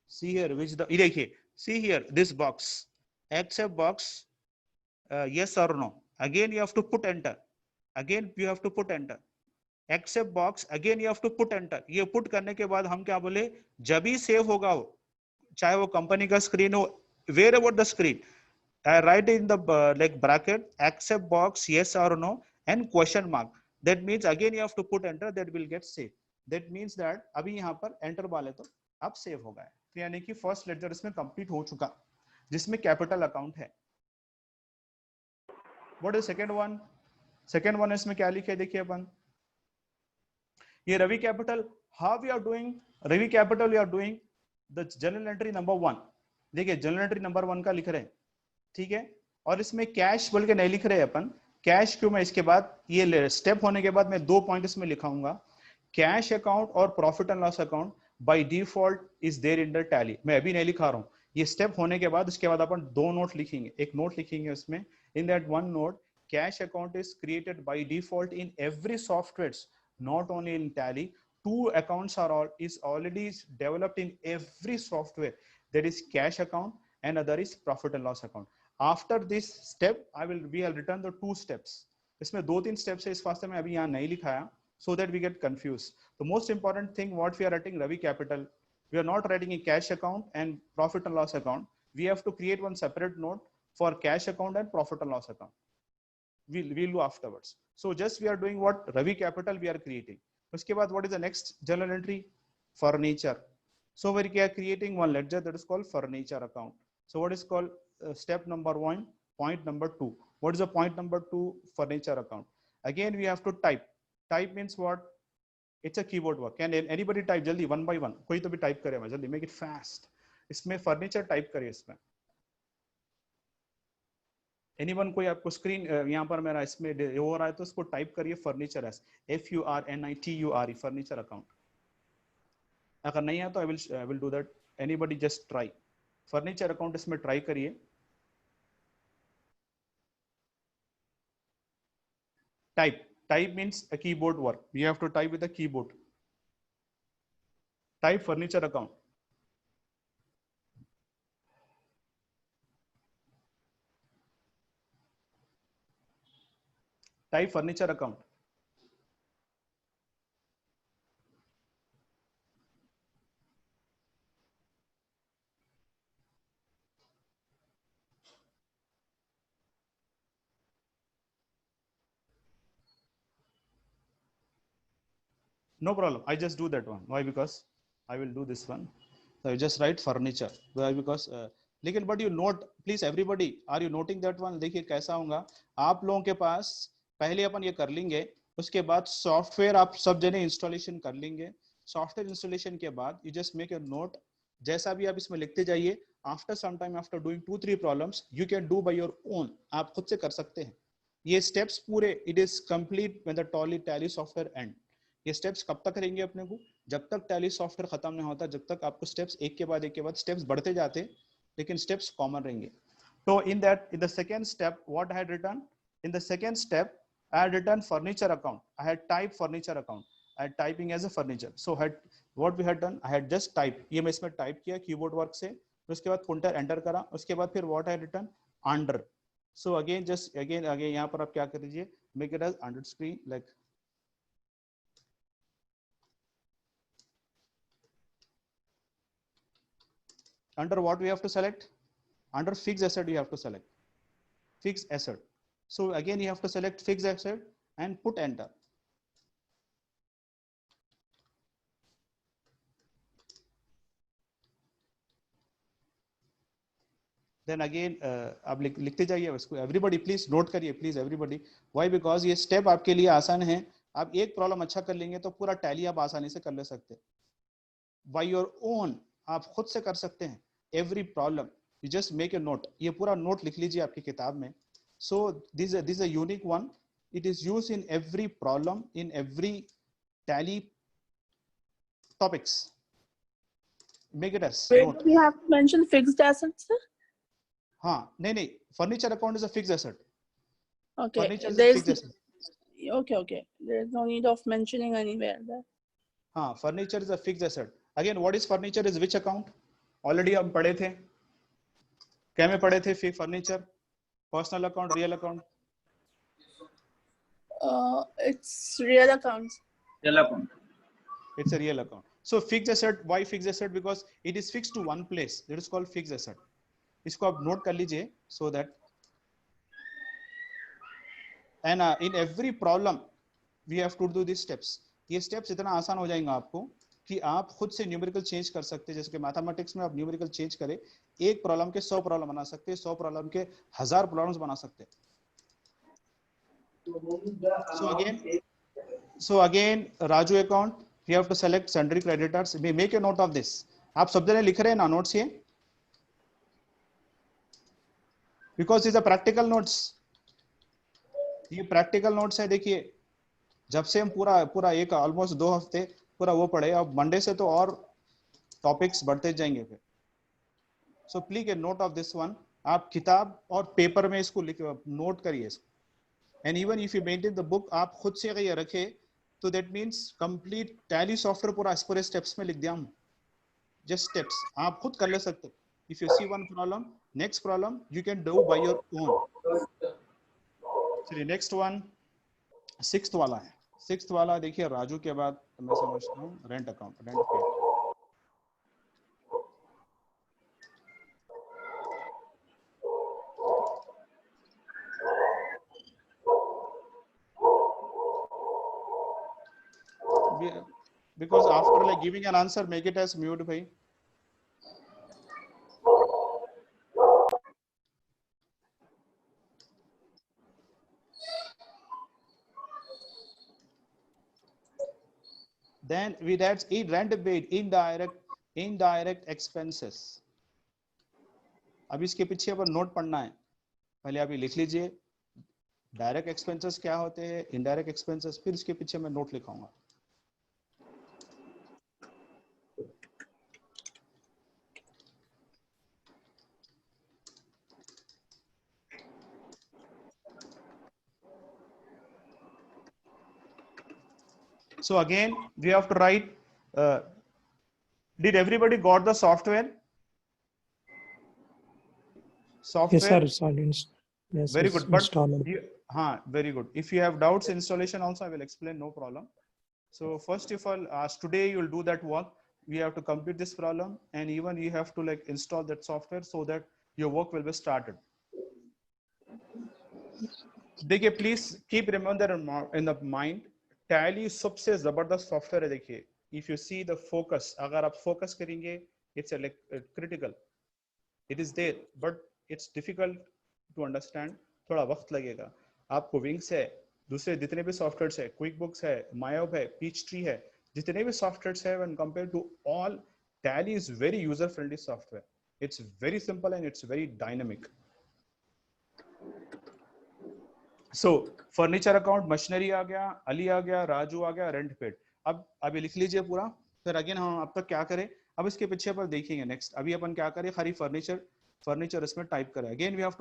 S1: See here, which the देखिए, see here this box, accept box, yes or no. Again you have to put enter. Again you have to put enter. Accept box, again you have to put enter. ये put करने के बाद हम क्या बोले, जब भी सेव होगा वो, चाहे वो कंपनी का स्क्रीन हो, wherever the screen, I write in the like bracket, accept box, yes or no, and question mark. That means again you have to put enter, that will get saved. That means that अभी यहाँ पर enter वाले तो अब save हो गए, यानी कि फर्स्ट लेक्चर इसमें कंप्लीट हो चुका, जिसमें कैपिटल अकाउंट है. What is second one, second one इसमें क्या लिखे देखिए अपन, ये Ravi capital, how we are doing Ravi capital, we are doing the journal entry number 1. देखिए जर्नल एंट्री नंबर 1 का लिख रहे हैं, ठीक है। और इसमें कैश बोल के नहीं लिख रहे अपन, कैश क्यों, मैं इसके बाद ये स्टेप होने के बाद मैं 2 पॉइंट इसमें लिखाऊंगा। कैश अकाउंट और profit and loss account by default is there in the Tally, मैं अभी नहीं लिखा रहा हूँ, ये स्टेप होने के बाद उसके बाद अपन 2 नोट लिखेंगे, एक नोट लिखेंगे उसमें, in that one note cash account is created by default in every software, not only in tally, 2 accounts are already developed in every software, that is cash account and other is profit and loss account. After this step we have written the 2 steps, इसमें 2-3 steps है, इस वास्ते मैं अभी यहाँ नहीं लिखाया, so that we get confused. The most important thing what we are writing Ravi Capital, we are not writing a cash account and profit and loss account, we have to create one separate note for cash account and profit and loss account, we'll do afterwards. So just we are doing what Ravi Capital we are creating. उसके बाद what is the next journal entry? Furniture. So we are creating one ledger that is called furniture account. So what is called step number 1, point number 2. What is the point number 2? Furniture account. Again we have to type. Type means what? It's a keyboard work. Can anybody type jaldi one by one? कोई तो भी type करेगा जल्दी, make it fast. इसमें furniture type करिए इसमें. Anyone कोई आपको स्क्रीन यहाँ पर मेरा इसमें हो रहा है तो उसको टाइप करिए furniture S, FURNITURE, furniture account. अगर नहीं है तो I will do that, anybody just try furniture account, इसमें ट्राई करिए। Type means a keyboard work, you have to type with a keyboard. Type furniture account. Type furniture account. No problem. I just do that one. Why? Because I will do this one. So you just write furniture. Why? Because लेकिन but you note, please everybody, are you noting that one? देखिए कैसा होगा, आप लोगों के पास पहले अपन ये कर लेंगे, उसके बाद सॉफ्टवेयर आप सब जने इंस्टॉलेशन कर लेंगे। सॉफ्टवेयर इंस्टॉलेशन के बाद you just make a note, जैसा भी आप इसमें लिखते जाइए। After some time, after doing 2-3 problems, you can do by your own. आप खुद से कर सकते हैं ये steps पूरे। It is complete when the tally software end. ये स्टेप्स कब तक रहेंगे अपने को? जब तक टैली सॉफ्टवेयर खत्म नहीं होता, जब तक आपको स्टेप्स एक के बाद स्टेप्स बढ़ते जाते, लेकिन स्टेप्स कॉमन रहेंगे। तो in the second step what I had written, in the second step I had written furniture account, I had type furniture account, I had typing as a furniture. So had what we had done, I had just type, ये मैं इसमें type किया keyboard work से, उसके बाद पुंटर enter करा, उसके बाद फिर what I written under. So again just again यहाँ पर आप क्या कर दीजिए, make it as under screen like under what we have to select, under fixed asset you have to select fixed asset. So again you have to select fixed asset and put enter. Then again आप लिखते जाइए उसको, everybody please note करिए please everybody. Why? Because ये step आपके लिए आसान है, आप एक प्रॉब्लम अच्छा कर लेंगे तो पूरा टैली आप आसानी से कर ले सकते हैं। By your own आप खुद से कर सकते हैं। Every problem you just make a note, ये पूरा नोट लिख लीजिए आपकी किताब में। So this is a unique one, it is used in every problem, in every tally topics. Make it as
S2: Where
S1: note.
S2: do we have to mention fixed assets, sir?
S1: हाँ नहीं, furniture account is a fixed asset.
S2: Okay,
S1: Furniture is a
S2: there's
S1: fixed asset.
S2: okay. There's no need of mentioning anywhere there.
S1: हाँ, furniture is a fixed asset. Again, what is furniture is which account? Already हम पढ़े थे, क्या में पढ़े थे? Furniture, personal account, real account?
S2: It's real accounts.
S4: Real account.
S1: It's a real account. So fixed asset, why fixed asset? Because it is fixed to one place. That is called fixed asset. इसको आप note कर लीजिए so that, and in every problem we have to do these steps. ये steps इतना आसान हो जाएंगे आपको कि आप खुद से न्यूमेरिकल चेंज कर सकते हैं। जैसे कि मैथमेटिक्स में आप न्यूमेरिकल चेंज करें, एक प्रॉब्लम के 100 प्रॉब्लम बना सकते हैं, 100 प्रॉब्लम के 1000 प्रॉब्लम्स बना सकते हैं। So again Raju account, you have to select sundry creditors. Make a note of this. आप सब जने लिख रहे हैं ना नोट्स ये? Because is a practical notes, ये प्रैक्टिकल नोट्स है। देखिए जब से हम पूरा पूरा एक ऑलमोस्ट 2 हफ्ते पूरा वो पढ़े, अब मंडे से तो और टॉपिक्स बढ़ते जाएंगे फिर। So please A note of this one, आप किताब और पेपर में इसको लिख नोट करिए इसको। And even if you maintain the book, आप खुद से अगर ये रखे तो that means complete tally software पूरा पूरे स्टेप्स में लिख दिया हम, जस्ट स्टेप्स आप खुद कर ले सकते। If you see one problem, next problem you can do by your own. चलिए नेक्स्ट वन सिक्स्थ वाला है। सिक्स्थ वाला देखिए राजू के बाद मैं समझता हूँ रेंट अकाउंट, रेंट पे। Because after like giving an answer, make it as mute bhai. Then we that's rent paid, indirect expenses. अब इसके पीछे अपन नोट पढ़ना है, पहले आप ये लिख लीजिए डायरेक्ट एक्सपेंसेस क्या होते हैं, इनडायरेक्ट एक्सपेंसेस, फिर इसके पीछे मैं note लिखाऊंगा। So again we have to write, did everybody got the software?
S3: Yes, sir. Silence. Yes,
S1: Very
S3: yes,
S1: good. But
S3: installed.
S1: very good. If you have doubts installation also, I will explain, no problem. So first of all, today you will do that work. We have to complete this problem, and even you have to like install that software so that your work will be started. देखिए please keep remember in the mind, Tally सबसे जबरदस्त software है। देखिए if you see the focus, अगर आप focus करेंगे, it's a like critical, it is there but it's difficult to understand, थोड़ा वक्त लगेगा आपको। विंग्स है, दूसरे जितने भी सॉफ्टवेयर्स है, क्विक बुक्स है, मायोब है, पीच ट्री है, जितने भी सॉफ्टवेयर्स है, when compared to all, Tally is very user friendly software. It's very simple and it's very dynamic. So furniture account, machinery आ गया, अली आ गया, राजू आ गया, रेंट पेड। अब ये लिख लीजिए पूरा, फिर अगेन हम अब तक क्या करें, अब इसके पीछे पर देखेंगे नेक्स्ट। अभी अपन क्या करें, खाली फर्नीचर इसमें टाइप करें। Again we have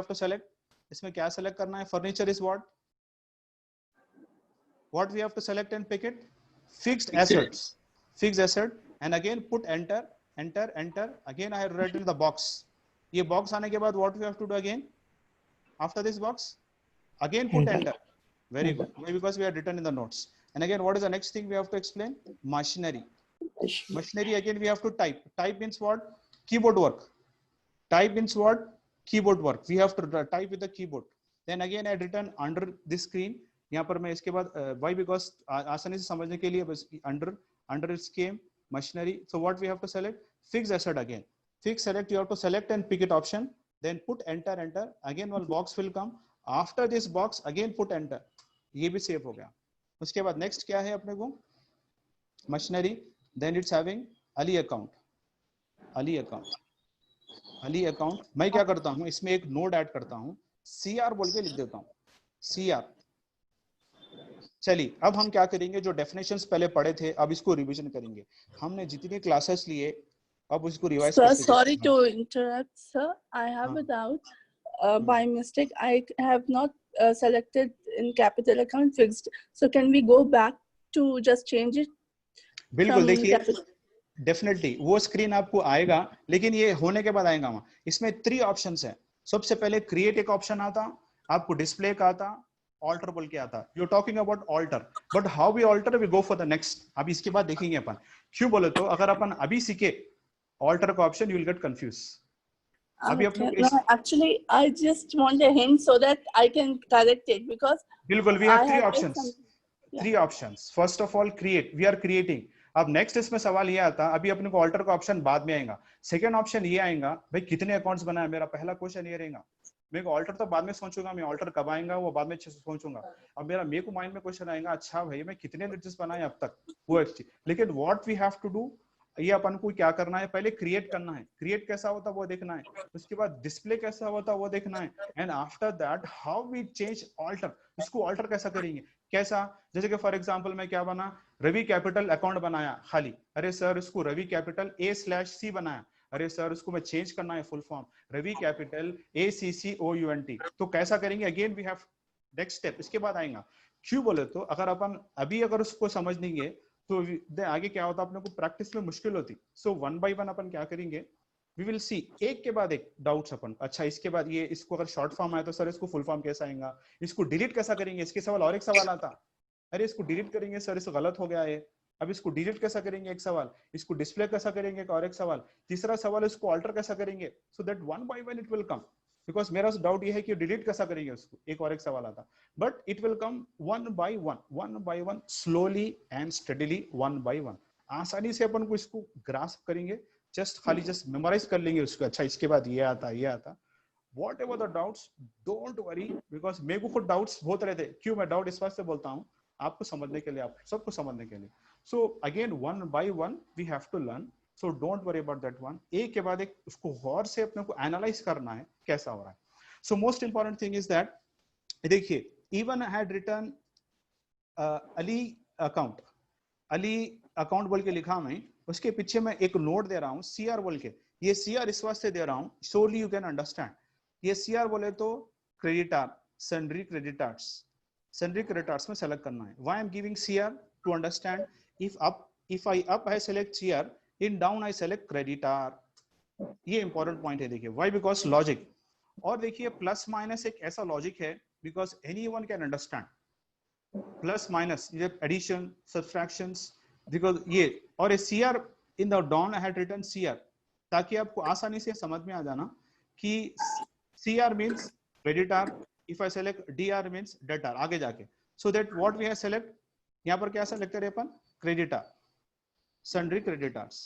S1: to select, इसमें क्या सेलेक्ट करना है, furniture is what we have to select and pick it, fixed asset and again put enter. Again I have written the box. ये बॉक्स आने के बाद what we have to do again after this box, again put enter. Very good. Why? Because we are written in the notes. And again, what is the next thing we have to explain? Machinery. Again we have to type means what, keyboard work. Type means what, keyboard work. We have to type with the keyboard. Then again I had written under this screen, यहाँ पर मैं इसके बाद why, because आसानी से समझने के लिए बस under its came machinery. So what we have to select, fixed asset. Again fixed select, you have to select and pick it option, then put enter. Again one box will come, after this box again put enter. ये भी save हो गया। उसके बाद next क्या है अपने को, मशीनरी, देन इट्स हैविंग अली अकाउंट। मैं क्या करता हूं, इसमें एक नोड ऐड करता हूं, CR बोल के लिख देता हूं, CR। चलिए अब हम क्या करेंगे, जो डेफिनेशंस पहले पढ़े थे अब इसको रिवीजन करेंगे। हमने जितने क्लासेस लिए अब उसको रिवाइज
S2: Sir,
S1: करते हैं।
S2: sorry to interrupt, sir. I have a doubt. By mistake, I have not selected in capital account fixed. So can we go back to just change it?
S1: बिल्कुल,
S2: from
S1: देखिए
S2: capital?
S1: Definitely वो screen आपको आएगा, लेकिन ये होने के बाद आएगा वहां। इसमें 3 ऑप्शंस है। सबसे पहले क्रिएट एक ऑप्शन आता, आपको डिस्प्ले का आता, ऑल्टर बोल के आता। You are talking about alter, but how we alter, we go for the next. अब इसके बाद देखेंगे अपन। क्यों बोले तो अगर अपन अभी सीखे ऑल्टर का option, you will get confuse. अभी अपने
S2: No, actually, I just want a hint so that I can correct it, because
S1: बिल्कुल, we
S2: I
S1: have 3
S2: have read
S1: options.
S2: some- yeah.
S1: 3 options. First of all create, we are creating. अब next इसमें सवाल ये आता, अभी अपने को alter का ऑप्शन बाद में आएगा। सेकंड ऑप्शन ये आएगा, भाई कितने अकाउंट्स बनाए। मेरा पहला क्वेश्चन ये रहेगा, मेरे को ऑल्टर तो बाद में सोचूंगा, मैं ऑल्टर कब आएगा वो बाद में सोचूंगा। अब मेरे को माइंड में क्वेश्चन आएगा, अच्छा भाई मैं कितने रजिस्टर्स बनाए अब तक, वो एक चीज। लेकिन what we have to do, ये अपन को क्या करना है, पहले क्रिएट करना है, क्रिएट कैसा होता है वो देखना है, उसके बाद डिस्प्ले कैसा होता है वो देखना है, and after that how we change alter, इसको ऑल्टर कैसा करेंगे, कैसा, जैसे कि फॉर एग्जांपल मैं क्या बना, रवि कैपिटल अकाउंट बनाया खाली, अरे सर इसको रवि कैपिटल A/C बनाया, अरे सर उसको मैं चेंज करना है full form Ravi capital ACCOUNT, तो कैसा करेंगे, again we have next step, इसके बाद आएगा, क्यों बोले तो अगर अपन अभी अगर उसको समझ लेंगे तो आगे क्या होता है, अपने को प्रैक्टिस में मुश्किल होती, सो वन बाय वन अपन क्या करेंगे, वी विल सी एक के बाद एक डाउट्स अपन, अच्छा इसके बाद ये, इसको अगर शॉर्ट फॉर्म आया तो सर इसको फुल फॉर्म कैसा आएगा, इसको डिलीट कैसा करेंगे, इसके सवाल, और एक सवाल आता, अरे इसको डिलीट करेंगे सर इसको गलत हो गया है, अब इसको डिलीट कैसा करेंगे एक सवाल, इसको डिस्प्ले कैसा करेंगे और एक सवाल, तीसरा सवाल इसको ऑल्टर कैसा करेंगे, so that one by one it will come, because मेरा डाउट ये है कि डिलीट कैसा करेंगे उसको, एक और एक सवाल आता, but it will come one by one slowly and steadily, one by one, आसानी से अपन को इसको ग्रास्प करेंगे, जस्ट खाली जस्ट मेमोराइज कर लेंगे उसको, अच्छा इसके बाद ये आता, what ever the doubts don't worry, because मेरे को खुद डाउट्स बहुत रहते, क्यों मैं डाउट इस बात से बोलता हूँ, आपको समझने के लिए, आप सबको समझने के लिए, so again one by one we have to learn, so don't worry about that one, एक के बाद एक उसको गौर से अपने को एनालाइज करना है कैसा हो रहा है, so most important thing is that, देखिए even I had return Ali account बोल के लिखा मैं, उसके पीछे मैं एक नोट दे रहा हूँ CR बोल के, ये CR इस वास्ते दे रहा हूँ सोली यू कैन अंडरस्टैंड, ये CR बोले तो क्रेडिटर, सन्ड्री क्रेडिटर्स में सेलेक्ट करना है, why I am giving CR to understand, if I up I select CR, in down I select creditor, ये इंपॉर्टेंट पॉइंट है, देखिए व्हाई, बिकॉज लॉजिक, और देखिए प्लस माइनस एक ऐसा लॉजिक है, because anyone can understand, plus minus ये addition subtractions, because ये, और ये CR in the down I had written CR, ताकि आपको आसानी से समझ में आ जाना कि CR means creditor, if I select DR means debtor, आगे जाके, so that what we have select, यहाँ पर क्या सेलेक्ट करें अपन, creditor, sundry creditors,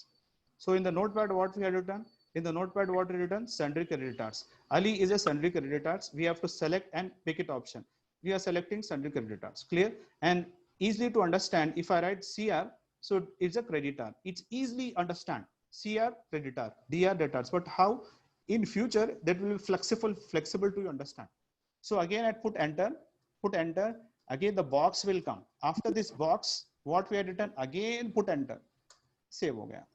S1: so in the notepad what we have written, in the notepad what we written, sundry creditors, Ali is a sundry creditors, we have to select and pick it option, we are selecting sundry creditors, clear, and easily to understand, if I write CR, so it's a creditor, it's easily understand, CR creditor, DR debtors, but how in future that will be flexible to understand, so again I put enter, again the box will come, after this box what we have written, again put enter, save हो गया,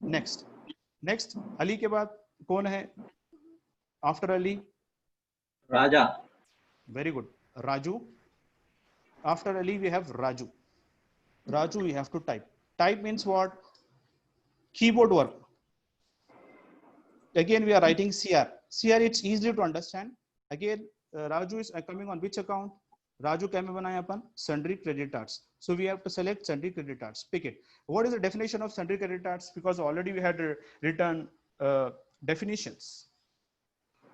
S1: next Ali के बाद कौन है, after Ali
S4: Raja,
S1: very good, Raju, after Ali we have Raju you have to type means what, keyboard work, again we are writing CR it's easy to understand, again Raju is coming on which account, Raju क्या में बनाया अपन, sundry creditors, so we have to select sundry creditors, pick it, what is the definition of sundry creditors, because already we had written definitions,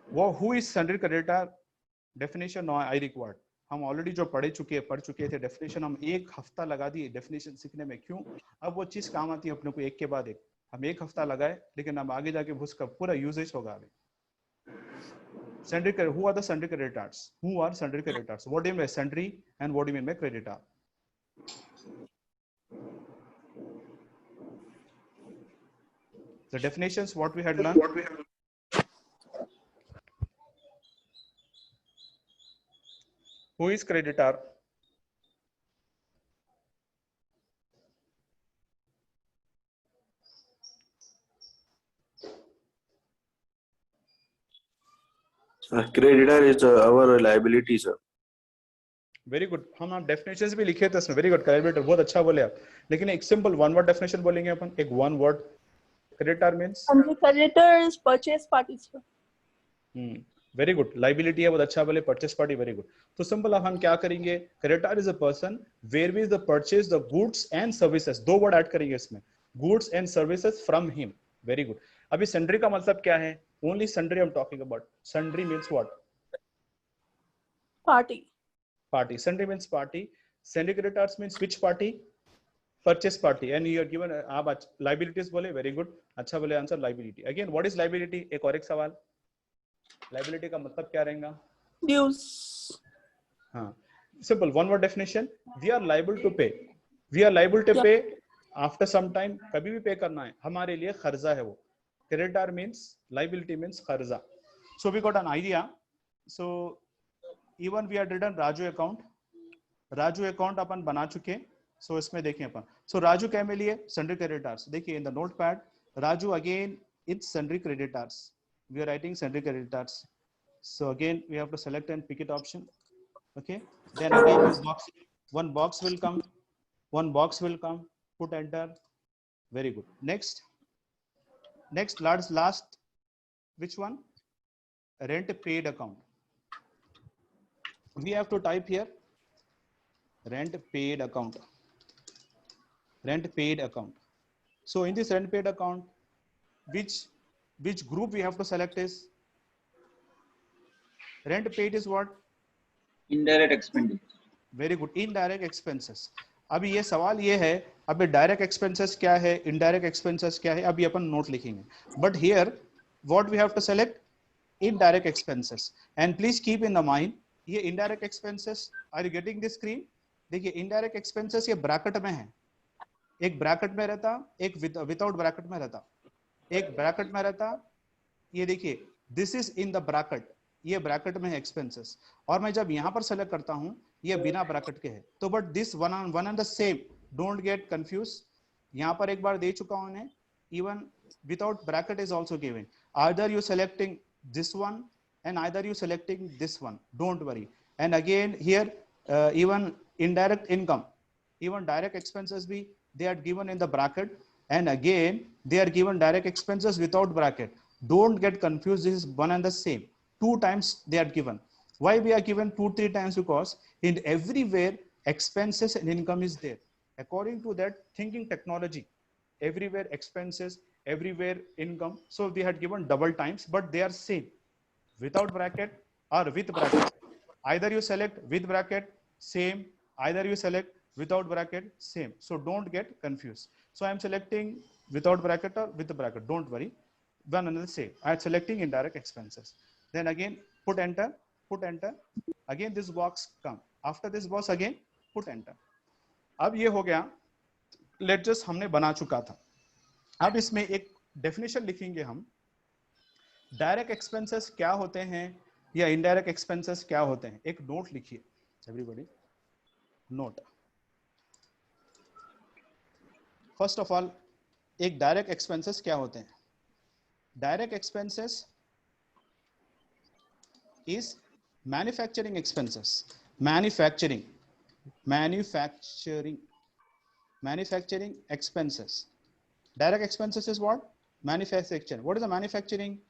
S1: who is sundry creditor, definition no I required, हम already जो पढ़ चुके थे definition, हम एक हफ्ता लगा दिए डेफिनेशन सीखने में, क्यों, अब वो चीज काम आती है अपने को एक के बाद एक, हम एक हफ्ता लगाए, लेकिन अब आगे जाके उसका पूरा यूजेज होगा अभी, sundry, who are the sundry creditors, what do you mean by sundry and what do you mean by creditor, the definitions what we had learned, who is creditor,
S5: creditor is our liability sir,
S1: very good, हम आप definitions भी लिखे थे इसमें, very good, creditor बहुत अच्छा बोले आप, लेकिन एक सिंपल वन वर्ड डेफिनेशन बोलेंगे अपन, एक one word, creditor means,
S2: creditor is purchase party, sir.
S1: Very good, liability है बहुत अच्छा बोले, परचेस पार्टी, वेरी गुड, तो सिंपल अब हम क्या करेंगे, creditor is a person where we is the purchase the goods and services, दो वर्ड ऐड करेंगे इसमें, goods and services from him, very good, अभी सन्ड्री का मतलब क्या है, only sundry I am talking about, sundry means what,
S2: Party.
S1: sundry means party, sundry creditors means which party, purchase party, and you are given आप liabilities बोले, very good, अच्छा बोले answer, liability, again what is liability, एक और एक सवाल, liability का मतलब क्या रहेगा,
S2: Dues.
S1: हाँ, simple one word definition, we are liable to pay after some time कभी भी पे करना है, हमारे लिए खर्जा है वो. क्रेडिटर मीन्स लाइबिलिटी मीन्स खर्जा. So we got an idea. So even we are written Raju account. Raju account अपन बना चुके. सो इसमें देखें अपन. सो राजू क्या में लिए सन्ड्री क्रेडिटर्स. देखिए in the note pad Raju again it's sundry creditors. We are writing sundry creditors. So again we have to select and pick it option. Okay, then again this box, one box will come, put enter. Very good. Next last which one? Rent paid account. We have to type here rent paid account. So in this rent paid account, which group we have to select is rent paid is what?
S4: Indirect expenditure.
S1: Very good. Indirect expenses. अभी ये सवाल ये है, अभी direct expenses क्या है, indirect expenses क्या है, अभी अपन नोट लिखेंगे. But here what we have to select indirect expenses. And please keep in the mind ये indirect expenses. Are you getting the screen? देखिए इनडायरेक्ट एक्सपेंसेस ये ब्रैकेट में है. एक ब्रैकेट में रहता, एक विदाउट ब्रैकेट में रहता. एक ब्रैकेट में रहता. ये देखिए this is in the bracket. ये ब्रैकेट में है एक्सपेंसेस. और मैं जब यहां पर सेलेक्ट करता हूं ये बिना ब्रैकेट के है. तो but this one and the same, don't get confuse. यहां पर एक बार दे चुका हूं उन्हें. Even without bracket is also given. Either you selecting this one and either you selecting this one, don't worry. And again here even indirect income, even direct expenses be they are given in the bracket, and again they are given direct expenses without bracket. Don't get confused, this is one and the same. Two times they are given. Why we are given 2-3 times? Because in everywhere expenses and income is there. According to that thinking technology, everywhere expenses, everywhere income, so they had given double times, but they are same. Without bracket or with bracket, either you select with bracket, same, either you select without bracket, same. So don't get confused. So I am selecting without bracket or with the bracket, don't worry, one and the same. I am selecting indirect expenses. Then again put enter, again this box come. After this box again put enter. अब ये हो गया latus हमने बना चुका था. अब इसमें एक डेफिनेशन लिखेंगे हम. डायरेक्ट एक्सपेंसेस क्या होते हैं या इनडायरेक्ट एक्सपेंसेस क्या होते हैं. एक नोट लिखिए everybody. Note. First of all एक डायरेक्ट एक्सपेंसेस क्या होते हैं. Direct expenses is manufacturing expenses. Manufacturing expenses. Direct expenses is what? Manufacturing. What is the manufacturing?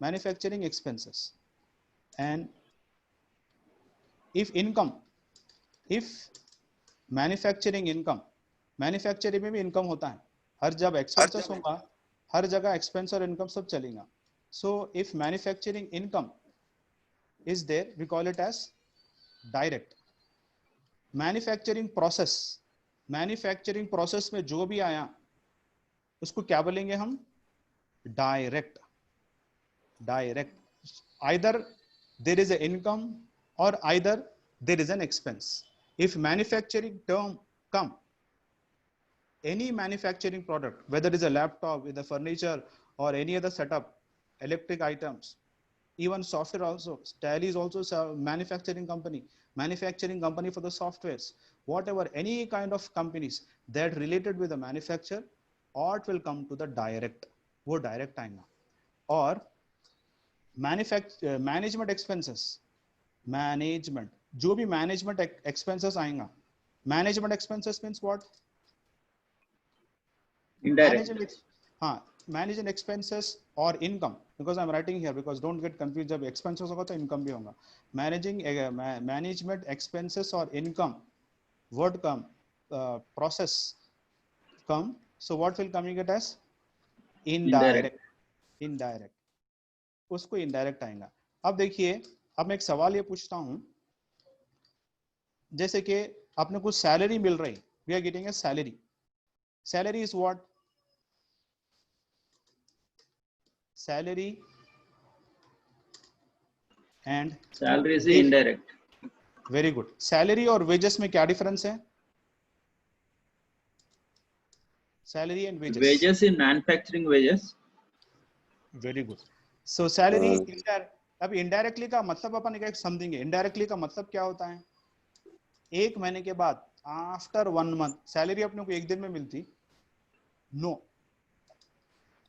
S1: Manufacturing expenses. And if manufacturing income, manufacturing में भी income होता है. हर जब expenses होगा हर जगह एक्सपेंस और इनकम सब चलेगा. So if manufacturing income is there we call it as direct. Manufacturing process में जो भी आया उसको क्या बोलेंगे हम? Direct. Either there is an income or either there is an expense. If manufacturing term come, any manufacturing product, whether it is a laptop with a furniture or any other setup, electric items, even software also. Tally is also a manufacturing company for the softwares. Whatever, any kind of companies that related with the manufacture, or it will come to the direct. वो direct आएगा. और management expenses, management जो भी management expenses आएगा. Management expenses means what?
S4: Indirect.
S1: हाँ, management expenses और income. Because I am writing here because don't get confuse. जब expenses होगा तो इनकम भी होगा. मैनेजमेंट एक्सपेंसेस और income word come, process come. So what will coming it as? Indirect. उसको indirect आएगा. अब देखिए, अब मैं एक सवाल ये पूछता हूं. जैसे कि आपने कुछ सैलरी मिल रही, we are getting a salary. Salary is what? Salary and
S4: Salary is indirect.
S1: Very good. Salary और वेजेस में क्या डिफरेंस है? Salary and wages.
S4: Wages in manufacturing wages.
S1: Very good. So salary indirect, अब indirectly का मतलब अपन एक समझेंगे। Indirectly का मतलब क्या होता है? एक महीने के बाद, आफ्टर 1 मंथ, सैलरी अपने को एक दिन में मिलती? No,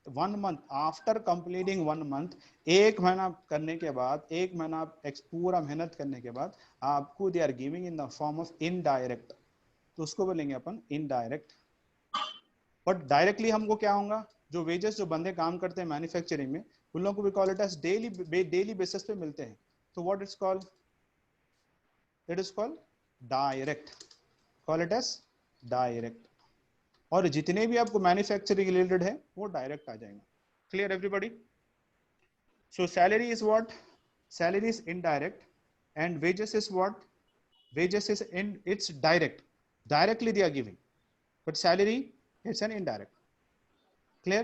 S1: 1 month, after completing 1 month, एक महीना करने के बाद, एक महीना पूरा मेहनत करने के बाद आपको they are giving in the form of indirect, तो उसको बोलेंगे अपन इनडायरेक्ट। बट डायरेक्टली हमको क्या होगा? जो वेजेस जो बंदे काम करते हैं मैन्युफैक्चरिंग में, उन लोगों को भी call it as daily basis पे मिलते हैं, तो what it's called? It is called direct. Call it as direct. और जितने भी आपको मैन्युफैक्चरिंग रिलेटेड है वो डायरेक्ट आ जाएंगे। Clear everybody? So salary is what? Salary is indirect and wages is what? Wages is in, it's direct, directly they are giving, but salary it's an indirect. Clear?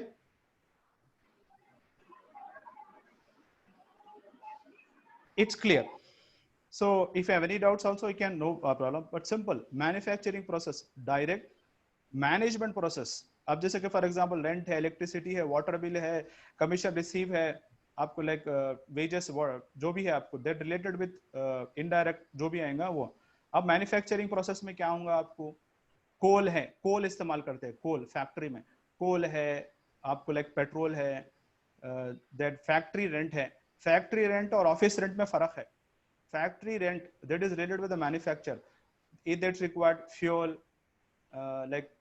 S1: It's clear. So if you have any doubts also you can, no problem, but simple manufacturing process direct, management process अब जैसे कि for example rent है, electricity है, water bill है, commission receive है, आपको like wages जो भी है आपको दैट रिलेटेड विद इनडायरेक्ट जो भी आएगा वो। अब मैन्युफैक्चरिंग प्रोसेस में क्या होगा? आपको कोल है, कोल इस्तेमाल करते हैं, कोल फैक्ट्री में कोल है, आपको लाइक पेट्रोल है, दैट फैक्ट्री रेंट है। फैक्ट्री रेंट और ऑफिस रेंट में फर्क है। Factory rent that is related with the manufacture, it that's required fuel, like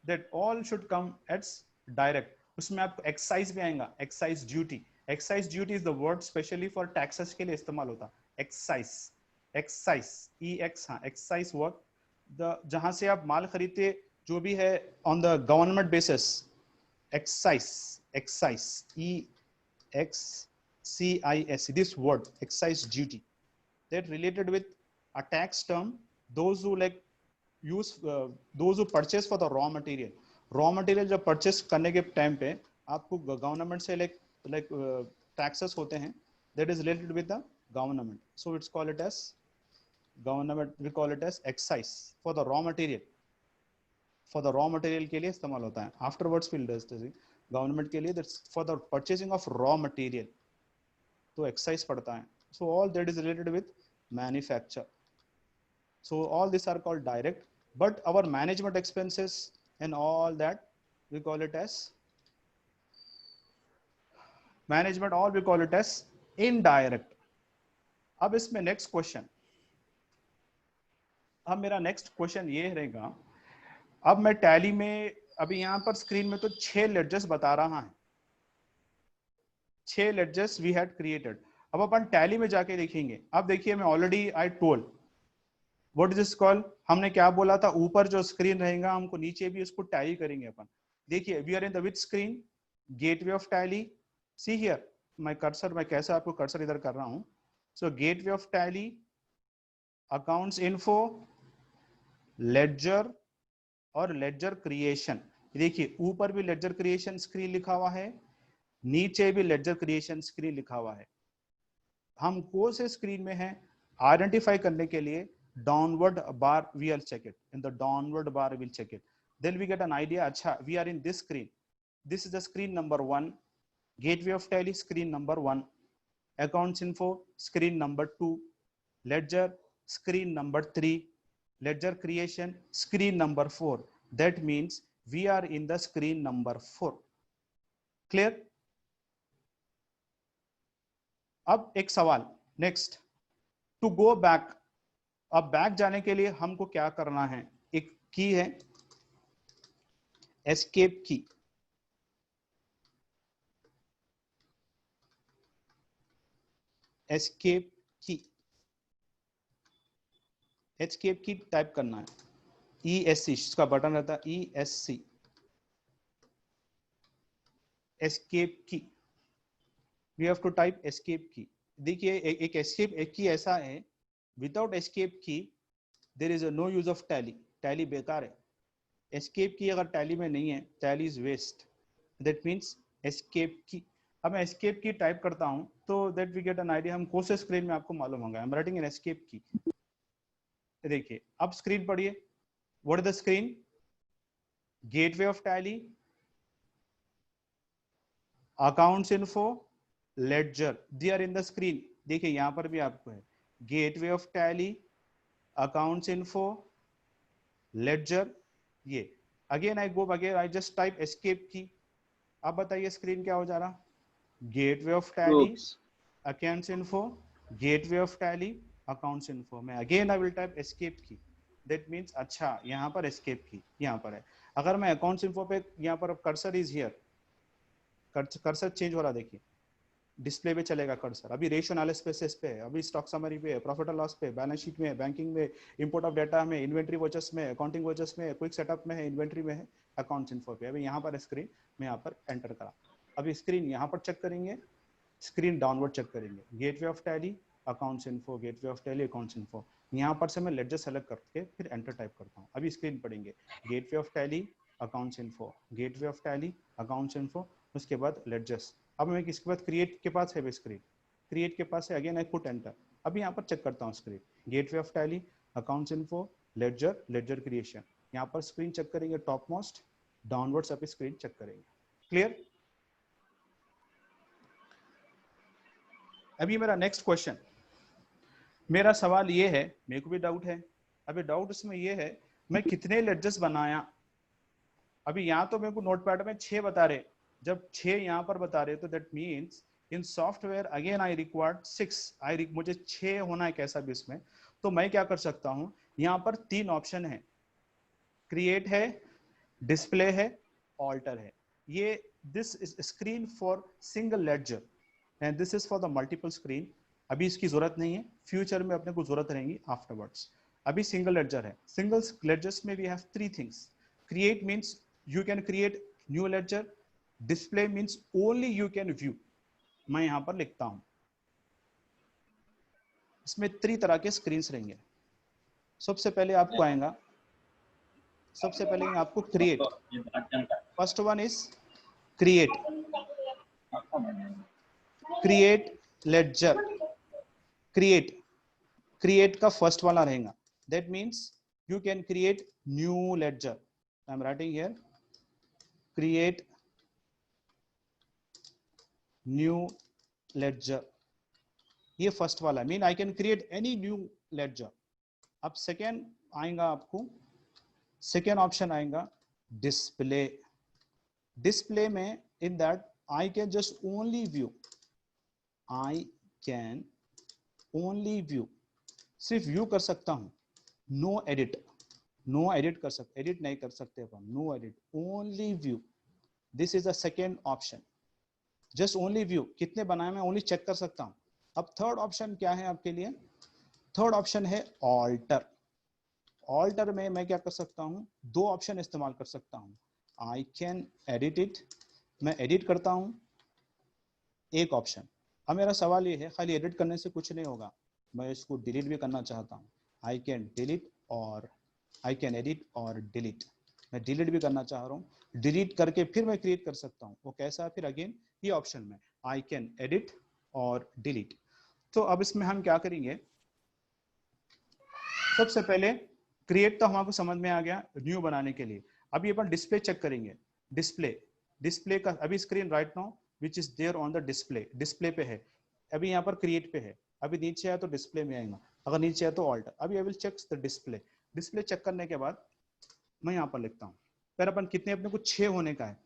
S1: that all should come as direct. उसमें आपको एक्साइज भी आएगा, excise duty. Excise duty is the word specially for taxes के लिए इस्तेमाल होता है। एक्साइज, एक्साइज, ई एक्स, हाँ एक्साइज वर्ड, जहां से आप माल खरीदते जो भी है on the government basis, excise, excise, E X C I S, this word excise duty that related with a tax term, those who like use those who purchase for the raw material, raw material जब purchase करने के time पे आपको government से like taxes होते हैं, that is related with the government, so it's call it as government, we call it as excise for the raw material, for the raw material के लिए इस्तेमाल होता है। afterwards we'll discuss government के लिए that's for the purchasing of raw material, तो excise पड़ता है। So all that is related with manufacture. So all these are called direct, but our management expenses and all that we call it as management, all we call it as indirect. अब इसमें next question, अब मेरा next question ये रहेगा, अब मैं tally में अभी यहाँ पर स्क्रीन में तो 6 लेडजेस बता रहा है, 6 लेडजेस we had created। अब अपन टैली में जाके देखेंगे। अब देखिए मैं already I told what is this call, हमने क्या बोला था, ऊपर जो स्क्रीन रहेगा हमको नीचे भी उसको टैली करेंगे अपन। देखिए we are in the which screen, gateway of Tally, see here my cursor, मैं कैसे आपको कर्सर इधर कर रहा हूं। So gateway of Tally, accounts info, ledger और लेडजर क्रिएशन। देखिए ऊपर भी लेडजर क्रिएशन स्क्रीन लिखा हुआ है, नीचे भी लेडजर क्रिएशन स्क्रीन लिखा हुआ है। हम कौन से स्क्रीन में हैं आइडेंटिफाई करने के लिए downward bar we will check it, in the downward bar will check it, then we get an idea. अच्छा we are in this screen, this is the screen number 1, gateway of Tally screen number 1, accounts info screen number 2, ledger screen number 3, ledger creation screen number 4, that means we are in the screen number 4। Clear? अब एक सवाल next, to go back, अब back जाने के लिए हमको क्या करना है, एक की है एस्केप की, एस्केप की, एस्केप की टाइप करना है, ESC इसका बटन रहता है, ESC escape key, we have to type escape key. देखिए एक एस्केप एक की ऐसा है, without escape key there is no use of Tally, Tally बेकार है। एस्केप की अगर टैली में नहीं है, Tally is waste, that means escape key. अब मैं एस्केप की टाइप करता हूं तो that we get an idea, हम कौन से स्क्रीन में आपको मालूम होगा। I am writing an escape key. देखिए अब स्क्रीन पढ़िए, what is the screen, gateway of Tally, accounts info, ledger, they are in the screen. देखिए यहां पर भी आपको है gateway of Tally, accounts info, ledger, ये। Again I go again, I just type escape key. अब बताइए स्क्रीन क्या हो जा रहा? Gateway of Tally,
S4: Oops.
S1: Accounts info, gateway of Tally, accounts info में again I will type escape key. That means अच्छा यहाँ पर एस्केप की यहाँ पर है। अगर मैं अकाउंट्स इन्फो पे यहाँ पर cursor is here, cursor change हो रहा, देखिए डिस्प्ले पे चलेगा कर्सर। अभी रेशियो एनालिसिस पे है, अभी स्टॉक समरी पे है, प्रॉफिट एंड लॉस पे, बैलेंस शीट में, बैंकिंग में, इंपोर्ट ऑफ डाटा में, इन्वेंट्री वॉचेस में, अकाउंटिंग वॉचेस में, क्विक सेटअप में है, इन्वेंट्री में है, अकाउंट्स इन्फो पे। अभी यहाँ पर स्क्रीन में यहाँ पर एंटर करा। अभी स्क्रीन यहाँ पर चेक करेंगे, स्क्रीन डाउनवर्ड चेक करेंगे, gateway of Tally, accounts info, gateway of Tally, accounts info. यहाँ पर से मैं लेडजर सेलेक्ट करके फिर एंटर टाइप करता हूँ। अभी स्क्रीन पढ़ेंगे gateway of Tally, accounts info, gateway of Tally, accounts info, उसके बाद लेडजर्स। अब मैं किसके बाद क्रिएट के पास है स्क्रीन, क्रिएट के पास है, अगेन आई पुट एंटर। अभी यहाँ पर चेक करता हूँ screen, gateway of Tally, accounts info, ledger, ledger creation. यहाँ पर स्क्रीन चेक करेंगे, टॉप मोस्ट डाउनवर्ड्स अभी स्क्रीन चेक करेंगे। क्लियर? अभी मेरा नेक्स्ट क्वेश्चन, मेरा सवाल ये है, मेरे को भी डाउट है। अभी डाउट इसमें ये है मैं कितने लेडजर्स बनाया। अभी यहाँ तो मेरे को नोटपैड में 6 बता रहे, जब 6 यहाँ पर बता रहे तो that means in software again I required 6। मुझे 6 होना है कैसा भी इसमें। तो मैं क्या कर सकता हूँ, यहाँ पर 3 ऑप्शन है, क्रिएट है, डिस्प्ले है, ऑल्टर है। ये this is screen for single ledger and this is for the multiple screen. अभी इसकी जरूरत नहीं है, फ्यूचर में अपने को जरूरत रहेगी आफ्टरवर्ड्स। अभी सिंगल लेडजर है। सिंगल लेडजर्स में we have 3 things. Create means you can create new ledger, display means only you can view। मैं यहां पर लिखता हूं, इसमें 3 तरह के स्क्रीन्स रहेंगे। सबसे पहले आपको आएगा, सबसे पहले आपको create, first one is create, create ledger, create का फर्स्ट वाला रहेगा। That means you can create new ledger. I am writing here create new ledger, ये फर्स्ट वाला mean I can create any new ledger. अब second आएगा, आपको second option आएगा display. Display में in that I can just only view, I can only view, सिर्फ view कर सकता हूं, नो एडिट, नो एडिट कर सकते, एडिट नहीं कर सकते अपन, no edit, only view. This is the second option, just only view. कितने बनाए मैं ओनली चेक कर सकता हूं। अब थर्ड ऑप्शन क्या है आपके लिए, थर्ड ऑप्शन है ऑल्टर। ऑल्टर में मैं क्या कर सकता हूं, 2 ऑप्शन इस्तेमाल कर सकता हूं। आई कैन एडिट इट, मैं एडिट करता हूं, एक ऑप्शन। अब मेरा सवाल ये है, खाली एडिट करने से कुछ नहीं होगा, मैं इसको डिलीट भी करना चाहता हूं। आई कैन डिलीट और आई कैन एडिट और डिलीट, मैं डिलीट भी करना चाह रहा हूँ, डिलीट करके फिर मैं क्रिएट कर सकता हूँ। वो कैसा है, फिर अगेन ये ऑप्शन में आई कैन एडिट और डिलीट। तो अब इसमें हम क्या करेंगे, सबसे पहले क्रिएट तो हमको समझ में आ गया, न्यू बनाने के लिए। अभी अपन डिस्प्ले चेक करेंगे। डिस्प्ले का अभी screen right now which is there on the display, display पे है। अभी यहाँ पर क्रिएट पे है, अभी नीचे आया तो डिस्प्ले में आएगा, अगर नीचे आया तो ऑल्टर। अभी I will check the display. Display check करने के बाद मैं यहाँ पर लिखता हूँ, फिर अपन कितने, अपने को 6 होने का है,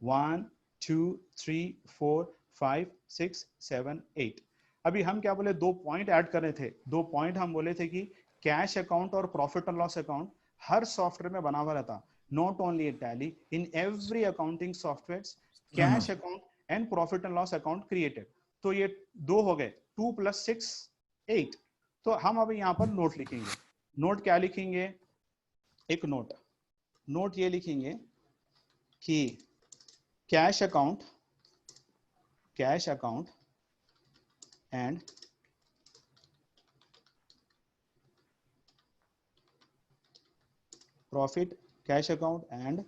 S1: 1 2 3 4 5 6 7 8। अभी हम क्या बोले, 2 पॉइंट ऐड कर रहे थे। 2 पॉइंट हम बोले थे कि कैश अकाउंट और profit and loss account her software में बना हुआ रहता, not only in tally, in every accounting software cash account and profit and loss account created. तो ये 2 हो गए, 2 + 6 8। तो हम अभी यहाँ पर नोट लिखेंगे। नोट क्या लिखेंगे, एक नोट ये लिखेंगे कि cash account and profit, cash account and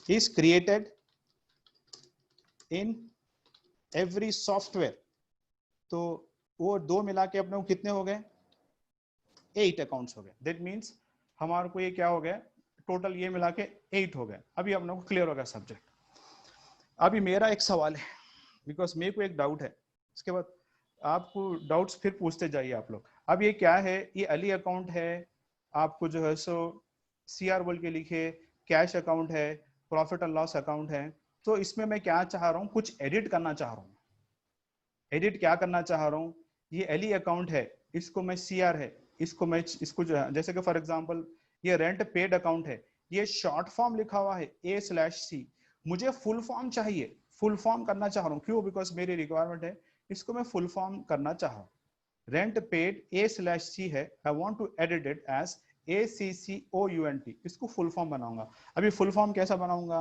S1: is created in every software। तो वो 2 मिला के अपने को कितने हो गए, 8 अकाउंट्स हो गए। दैट मीन्स हमारे को ये क्या हो गया, टोटल ये मिला के 8 हो गए। अभी अपने को क्लियर हो गया सब्जेक्ट। अभी मेरा एक सवाल है, बिकॉज मेरे को एक डाउट है, इसके बाद आपको डाउट्स फिर पूछते जाइए आप लोग। अब ये क्या है, ये अली अकाउंट है, आपको जो है सो CR बोल के लिखे, कैश अकाउंट है, प्रॉफिट एंड लॉस अकाउंट है। तो इसमें मैं क्या चाह रहा हूँ, कुछ एडिट करना चाह रहा हूँ। एडिट क्या करना चाह रहा हूँ, ये अली अकाउंट है, इसको मैं CR है, इसको मैं इसको जो है, जैसे कि फॉर एग्जांपल ये रेंट पेड अकाउंट है, ये शॉर्ट फॉर्म लिखा हुआ है A/C, मुझे फुल फॉर्म चाहिए, फुल फॉर्म करना चाह रहा हूँ। क्यों? बिकॉज मेरी रिक्वायरमेंट है, इसको मैं फुल फॉर्म करना चाह रहा हूँ। रेंट पेड A/C है, I want to edit it as ACCOUNT, इसको फुल फॉर्म बनाऊंगा। अभी फुल फॉर्म कैसा बनाऊंगा,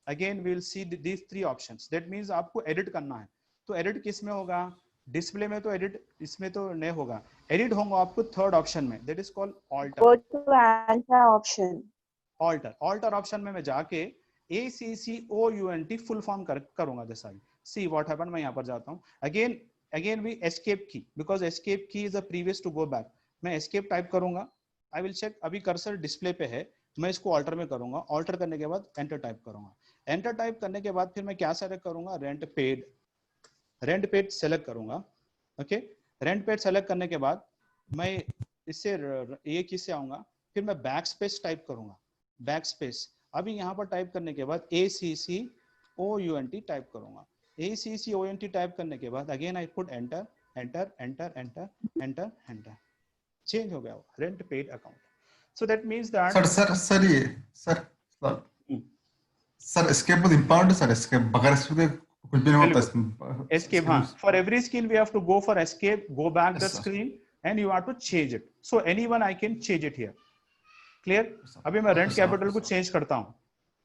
S1: again we will see these 3 options. That means आपको एडिट करना है, तो एडिट किस में होगा, डिस्प्ले में तो एडिट इसमें तो नहीं होगा, एडिट होगा आपको थर्ड ऑप्शन में, that is called alter.
S6: Go to enter option.
S1: Alter, alter option में मैं जाके ACCOUNT फुल फॉर्म करूंगा। जैसा सी व्हाट हैपेंड, मैं यहाँ पर जाता हूँ, again we escape key, because escape key is a previous to go back. मैं एस्केप टाइप करूंगा, आई विल चेक, अभी कर्सर डिस्प्ले पे है, मैं इसको ऑल्टर में करूंगा। ऑल्टर करने के बाद एंटर टाइप करूंगा। एंटर टाइप करने के बाद फिर मैं क्या सेलेक्ट करूंगा, रेंट पेड सेलेक्ट करूंगा। ओके, रेंट पेड सेलेक्ट करने के बाद मैं इससे ये किससे आऊंगा, फिर मैं बैक स्पेस टाइप करूंगा, बैक स्पेस। अभी यहाँ पर टाइप करने के बाद ACCOUNT टाइप करूंगा। ACCOUNT टाइप करने के बाद again I put enter enter enter enter enter enter, change हो गया वो rent paid account. So that means that
S7: sir escape बहुत इंपॉर्टेंट है सर। एस्केप बगैर इसके कुछ भी नहीं होता।
S1: एस्केप, हाँ, for every skill we have to go for escape, go back the screen and you have to change it. So anyone I can change it here. Clear? अभी मैं रेंट कैपिटल को चेंज करता हूँ,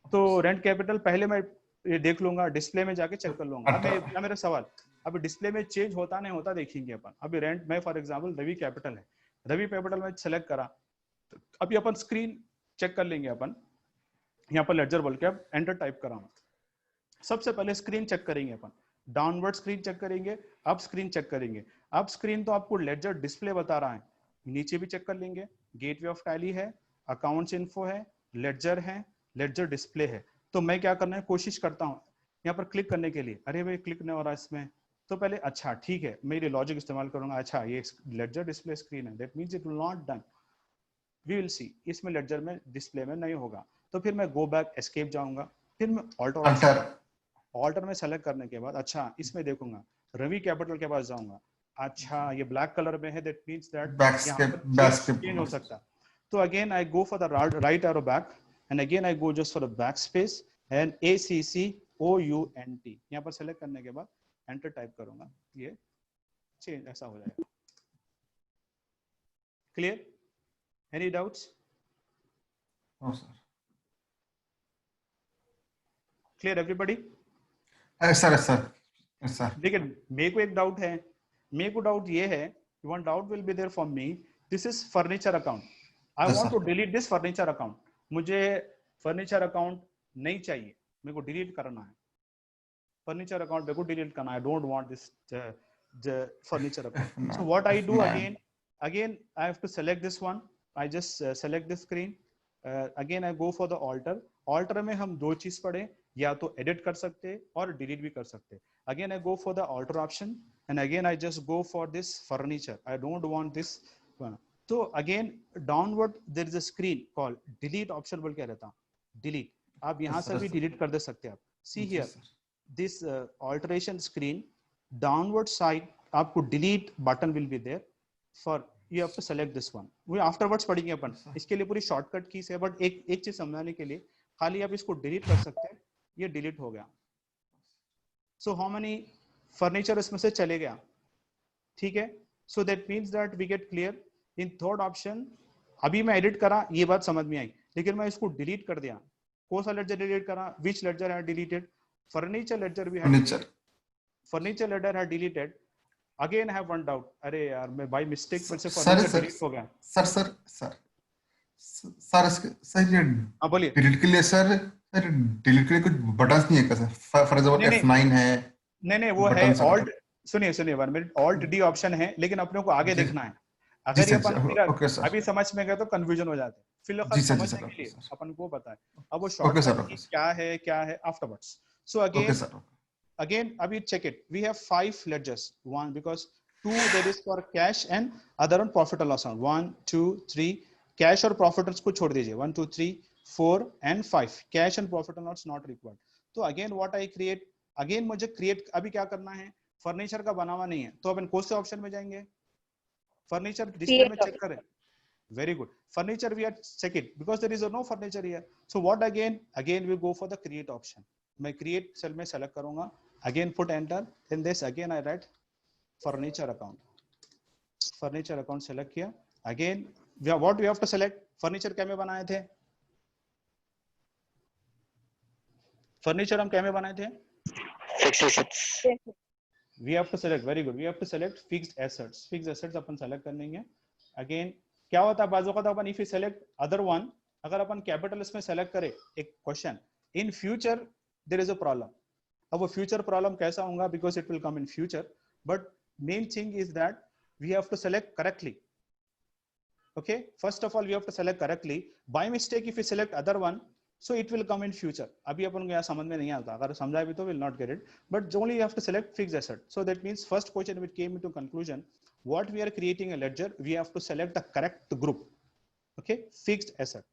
S1: तो rent capital पहले मैं ये देख लूंगा, डिस्प्ले में जाके चेक कर लूंगा। अब क्या मेरा सवाल, अभी डिस्प्ले में चेंज होता नहीं होता देखेंगे अपन। अभी रेंट में फॉर एग्जांपल रवि कैपिटल है, रवि कैपिटल में सेलेक्ट करा, तो अभी अपन स्क्रीन चेक कर लेंगे। अपन यहाँ पर लेडजर बोल के अब एंटर टाइप करा हूँ। सबसे पहले स्क्रीन चेक करेंगे अपन, डाउनवर्ड स्क्रीन चेक करेंगे, अप स्क्रीन चेक करेंगे। अप स्क्रीन तो आपको लेडजर डिस्प्ले बता रहा है, नीचे भी चेक कर लेंगे, गेटवे ऑफ टैली है, अकाउंट्स इन्फो है, लेडजर है, लेडजर डिस्प्ले है। तो मैं क्या करना है, कोशिश करता हूँ यहाँ पर क्लिक करने के लिए, अरे भाई क्लिक नहीं हो रहा इसमें, तो पहले अच्छा ठीक है मेरे लॉजिक इस्तेमाल करूंगा, अच्छा ये लेडजर डिस्प्ले स्क्रीन है, that means it will not done, we will see, इसमें लेडजर में डिस्प्ले में नहीं होगा। तो फिर मैं गो बैक एस्केप जाऊंगा, फिर मैं ऑल्टर में सेलेक्ट करने के बाद अच्छा इसमें देखूंगा, रवि कैपिटल के पास जाऊंगा, अच्छा ये ब्लैक कलर में है, दैट मींस दैट चेंज हो सकता। तो again I go for the right arrow back and again I go just for the back space and ACCOUNT यहाँ पर सेलेक्ट करने के बाद एंटर टाइप करूंगा, ये चेंज ऐसा हो जाएगा। Clear? Any doubts? Clear everybody?
S7: Sir
S1: देखिए मेरे को एक डाउट है, मेरे को डाउट ये है, one doubt will be there for me, this is furniture account, I want to delete this furniture account. मुझे फर्नीचर अकाउंट नहीं चाहिए, मेरे को डिलीट करना है, फर्नीचर अकाउंट मेरे को डिलीट करना है, I don't want this furniture account. So what I do, again I have to select this one, I just select this screen, again I go for the alter. Alter में हम दो चीज पढ़े, या तो एडिट कर सकते और डिलीट भी कर सकते। Again I go for the alter option and again I just go for this furniture, I don't want this. तो again downward there is a screen called delete option बोल के रहता, डिलीट, आप यहाँ से भी डिलीट कर दे सकते हैं आप। See here this alteration screen, downward side आपको delete button will be there for, you have to select this one, वो आफ्टरवर्ड्स पढ़ेंगे अपन, इसके लिए पूरी शॉर्टकट कीज है, बट एक चीज समझाने के लिए खाली आप इसको डिलीट कर सकते हैं, ये डिलीट हो गया। सो हाउ मेनी फर्नीचर इसमें से चले गया, ठीक है। So that means that we get clear in third option. अभी मैं एडिट करा, ये बात समझ में आई, लेकिन मैं इसको डिलीट कर दिया, कौन सा लेडजर डिलीट करा, विच लेडजर है डिलीटेड, फर्नीचर लेडजर भी है, फर्नीचर लेडजर है deleted. Again I have one doubt, अरे यार मैं बाय मिस्टेक में से फर्नीचर डिलीट हो गया।
S7: सर ये
S1: हाँ बोलिए।
S7: डिलीट के लिए सर डिलीट के लिए कुछ बटन्स नहीं है क्या सर? फॉर एग्जांपल F9 है।
S1: नहीं वो है ऑल्ट, सुनिए सुनिए 1 मिनट, ऑल्ट डी ऑप्शन है लेकिन अपने को आगे
S7: जी
S1: देखना है।
S7: जी
S1: अगर ये
S7: सर
S1: अपन
S7: ओके सर
S1: अभी समझ में गए तो कंफ्यूजन हो जाते हैं, फिलहाल
S7: जी सर
S1: समझने के
S7: ओके
S1: लिए
S7: सर
S1: अपन को बताएं। अब वो
S7: ओके
S1: शॉर्टकट
S7: सर
S1: की
S7: ओके
S1: क्या है afterwards. So
S7: okay
S1: again
S7: sir
S1: abhi check it, we have 5 ledgers, one because 2 that is for cash and other on profit and loss account, 1 2 3 cash और profit and को छोड़ दीजिए, 1 2 3 4 and 5 cash and profit and loss not required। तो again what I create, again मुझे create अभी क्या करना है, फर्नीचर का बना हुआ नहीं है तो अपन कौन से ऑप्शन में जाएंगे, फर्नीचर डिस्प्ले में चेक करें। Very good, furniture we are check it because there is no furniture here, so what again we go for the create option। मैं create सेल में सेलेक्ट करूंगा, again put enter, then this again I write furniture account select किया। again what we have to select, furniture क्या में बनाए थे, furniture हम क्या में बनाए थे, we have to select, very good, we have to select fixed assets upon select कर लेंगे। again क्या होता है बाजू का, अपन if we select other one, अगर अपन कैपिटल इसमें सेलेक्ट करें एक question, in future there is a problem. अब वो फ्यूचर प्रॉब्लम कैसा होगा, because it will come in future, but main thing is that we have to select correctly. okay, first of all we have to select correctly, by mistake if we select other one so it will come in future। अभी अपन को यहाँ समझ में नहीं आता, अगर समझा भी तो will not get it, but only you have to select fixed asset। so that means first question which came into conclusion, what we are creating a ledger, we have to select the correct group, okay, fixed asset।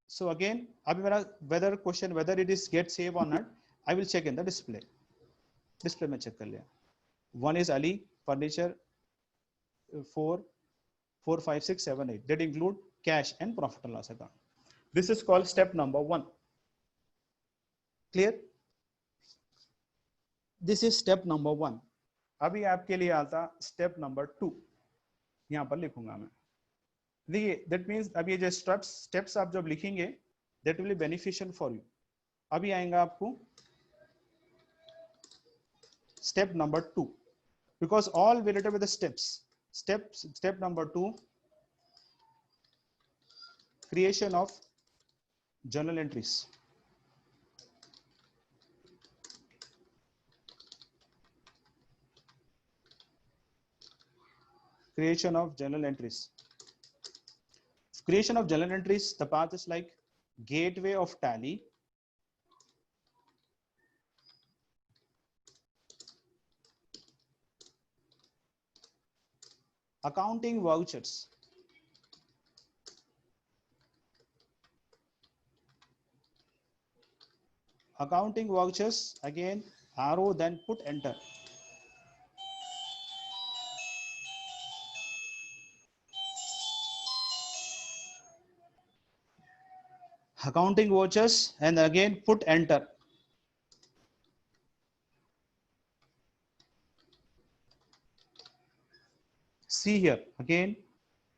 S1: so again अभी मेरा whether question whether it is get save or not, I will check in the display में check कर लिया। one is Ali furniture 4 4 5 6 7 8 that include cash and profit and loss account। this is called step number 1, clear, this is step number 1। अभी आपके लिए आता step number 2, यहां पर लिखूंगा मैं, देखिए that means अब ये जो steps आप जब लिखेंगे that will be beneficial for you। अभी आएगा आपको step number 2 because all related with the step number 2, creation of journal entries। creation of journal entries the path is like gateway of tally, accounting vouchers, again arrow then put enter, accounting vouchers and again put enter। see here again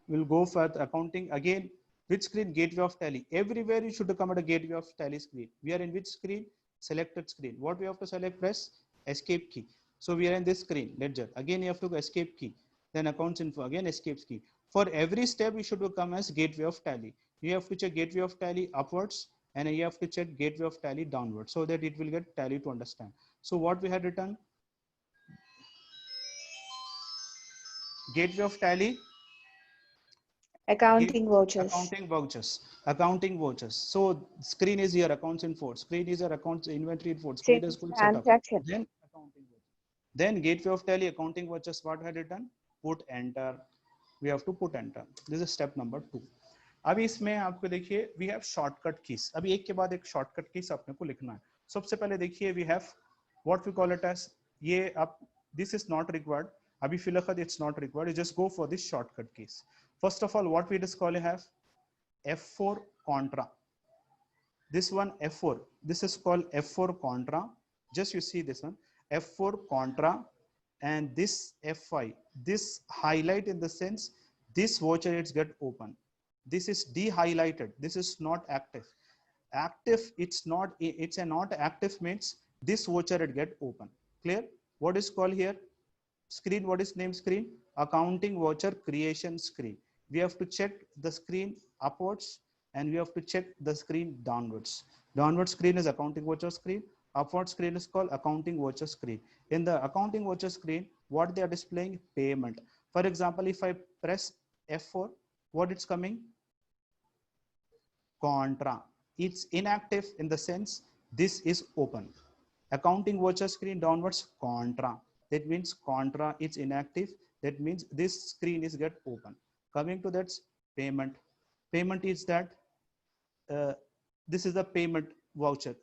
S1: we'll go for the accounting, again which screen, gateway of tally, everywhere you should come at a gateway of tally screen। we are in which screen, selected screen, what we have to select, press escape key, so we are in this screen ledger, again you have to go escape key, then accounts info, again escape key, for every step you should come as gateway of tally, you have to check gateway of tally upwards and you have to check gateway of tally downwards so that it will get tally to understand। so what we had written, gateway of tally,
S6: Accounting vouchers.
S1: accounting vouchers, so screen is here accounts info, screen is your accounts inventory info, screen is good setup,
S6: Transaction.
S1: then accounting vouchers, then gateway of tally accounting vouchers, what had it done, put enter, we have to put enter, this is step number 2। अभी इसमें आपको देखिए we have shortcut keys, अभी एक के बाद एक shortcut keys अपने को लिखना है। सबसे पहले देखिए we have what we call it as, ये आप दिस इज नॉट रिक्वायर्ड, अभी फिलहाल it's not required, just go for this shortcut keys. First of all what we just call have F4 contra, this one F4, this is called F4 contra, just you see this one F4 contra, and this F5, this highlight in the sense this voucher it's get open, this is de-highlighted, this is not active, it's not, it's a not active means this voucher it get open, clear, what is called here screen, what is name screen, accounting voucher creation screen, we have to check the screen upwards and we have to check the screen downwards, downward screen is accounting voucher screen, Upward screen is called accounting voucher screen. In the accounting voucher screen, what they are displaying? Payment. For example, if I press F4, what it's coming? Contra. It's inactive in the sense this is open. Accounting voucher screen downwards, contra. That means contra is inactive. That means this screen is get open. Coming to that, payment. Payment is that this is the payment voucher.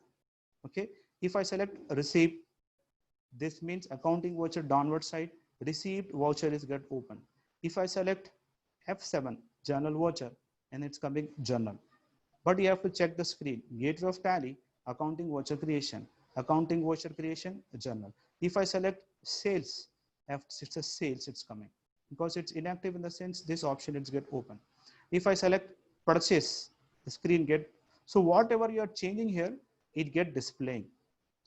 S1: Okay. If I select receipt, this means accounting voucher downward side, received voucher is get open. If I select F7, journal voucher, and it's coming journal. But you have to check the screen. Gateway of Tally, accounting voucher creation, journal. If I select sales, F6 is sales, it's coming. Because it's inactive in the sense this option is get open. If I select purchase, the screen get, so whatever you are changing here, it get displaying.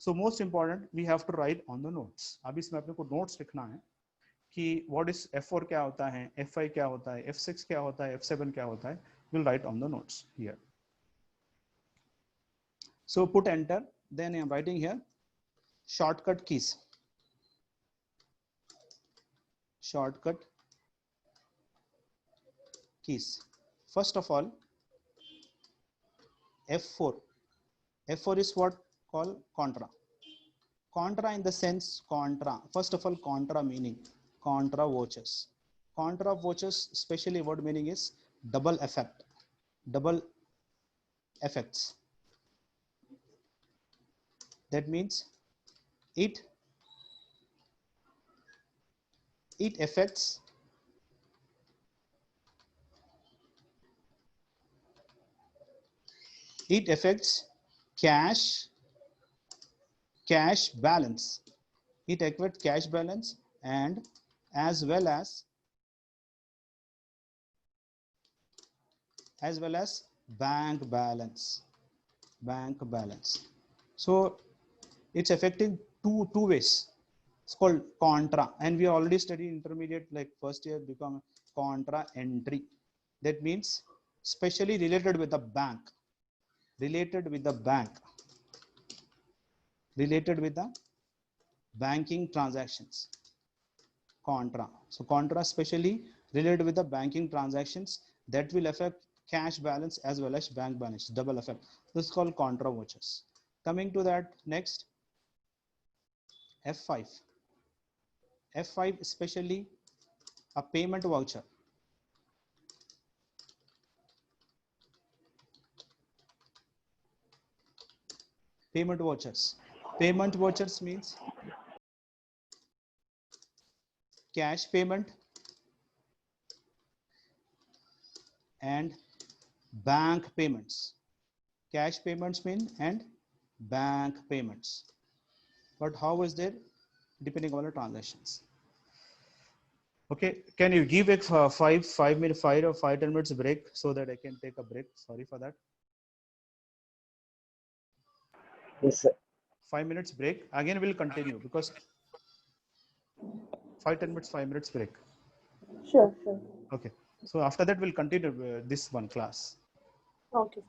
S1: So most important, we have to write on the notes. अभी इसमें अपने को notes लिखना है कि what is F4 क्या होता है, F5 क्या होता है, F6 क्या होता है, F7 क्या होता है. We'll write on the notes here. So put enter. Then I'm writing here shortcut keys. Shortcut keys. First of all, F4. F4 is what called contra. Contra in the sense contra. First of all, contra meaning contra vouchers. Contra vouchers, especially word meaning is double effect, double effects. That means it affects cash balance. It affects cash balance and as well as bank balance. So it's affecting two ways. It's called contra, and we already studied intermediate, like first year, become contra entry. That means specially related with the bank, related with the banking transactions. Contra. So contra specially related with the banking transactions that will affect cash balance as well as bank balance, double effect. This is called contra vouchers. Coming to that, next F5. F5 especially a payment voucher. Payment vouchers. Payment vouchers means cash payment and bank payments. Cash payments mean and bank payments. But how is there? Depending on the transactions. Okay, can you give it 5 or 10 minutes break so that I can take a break? Sorry for that.
S8: Yes, sir.
S1: 5 minutes break. Again, we'll continue because 5 minutes break.
S2: Sure.
S1: Okay. So after that, we'll continue this one class.
S2: Okay.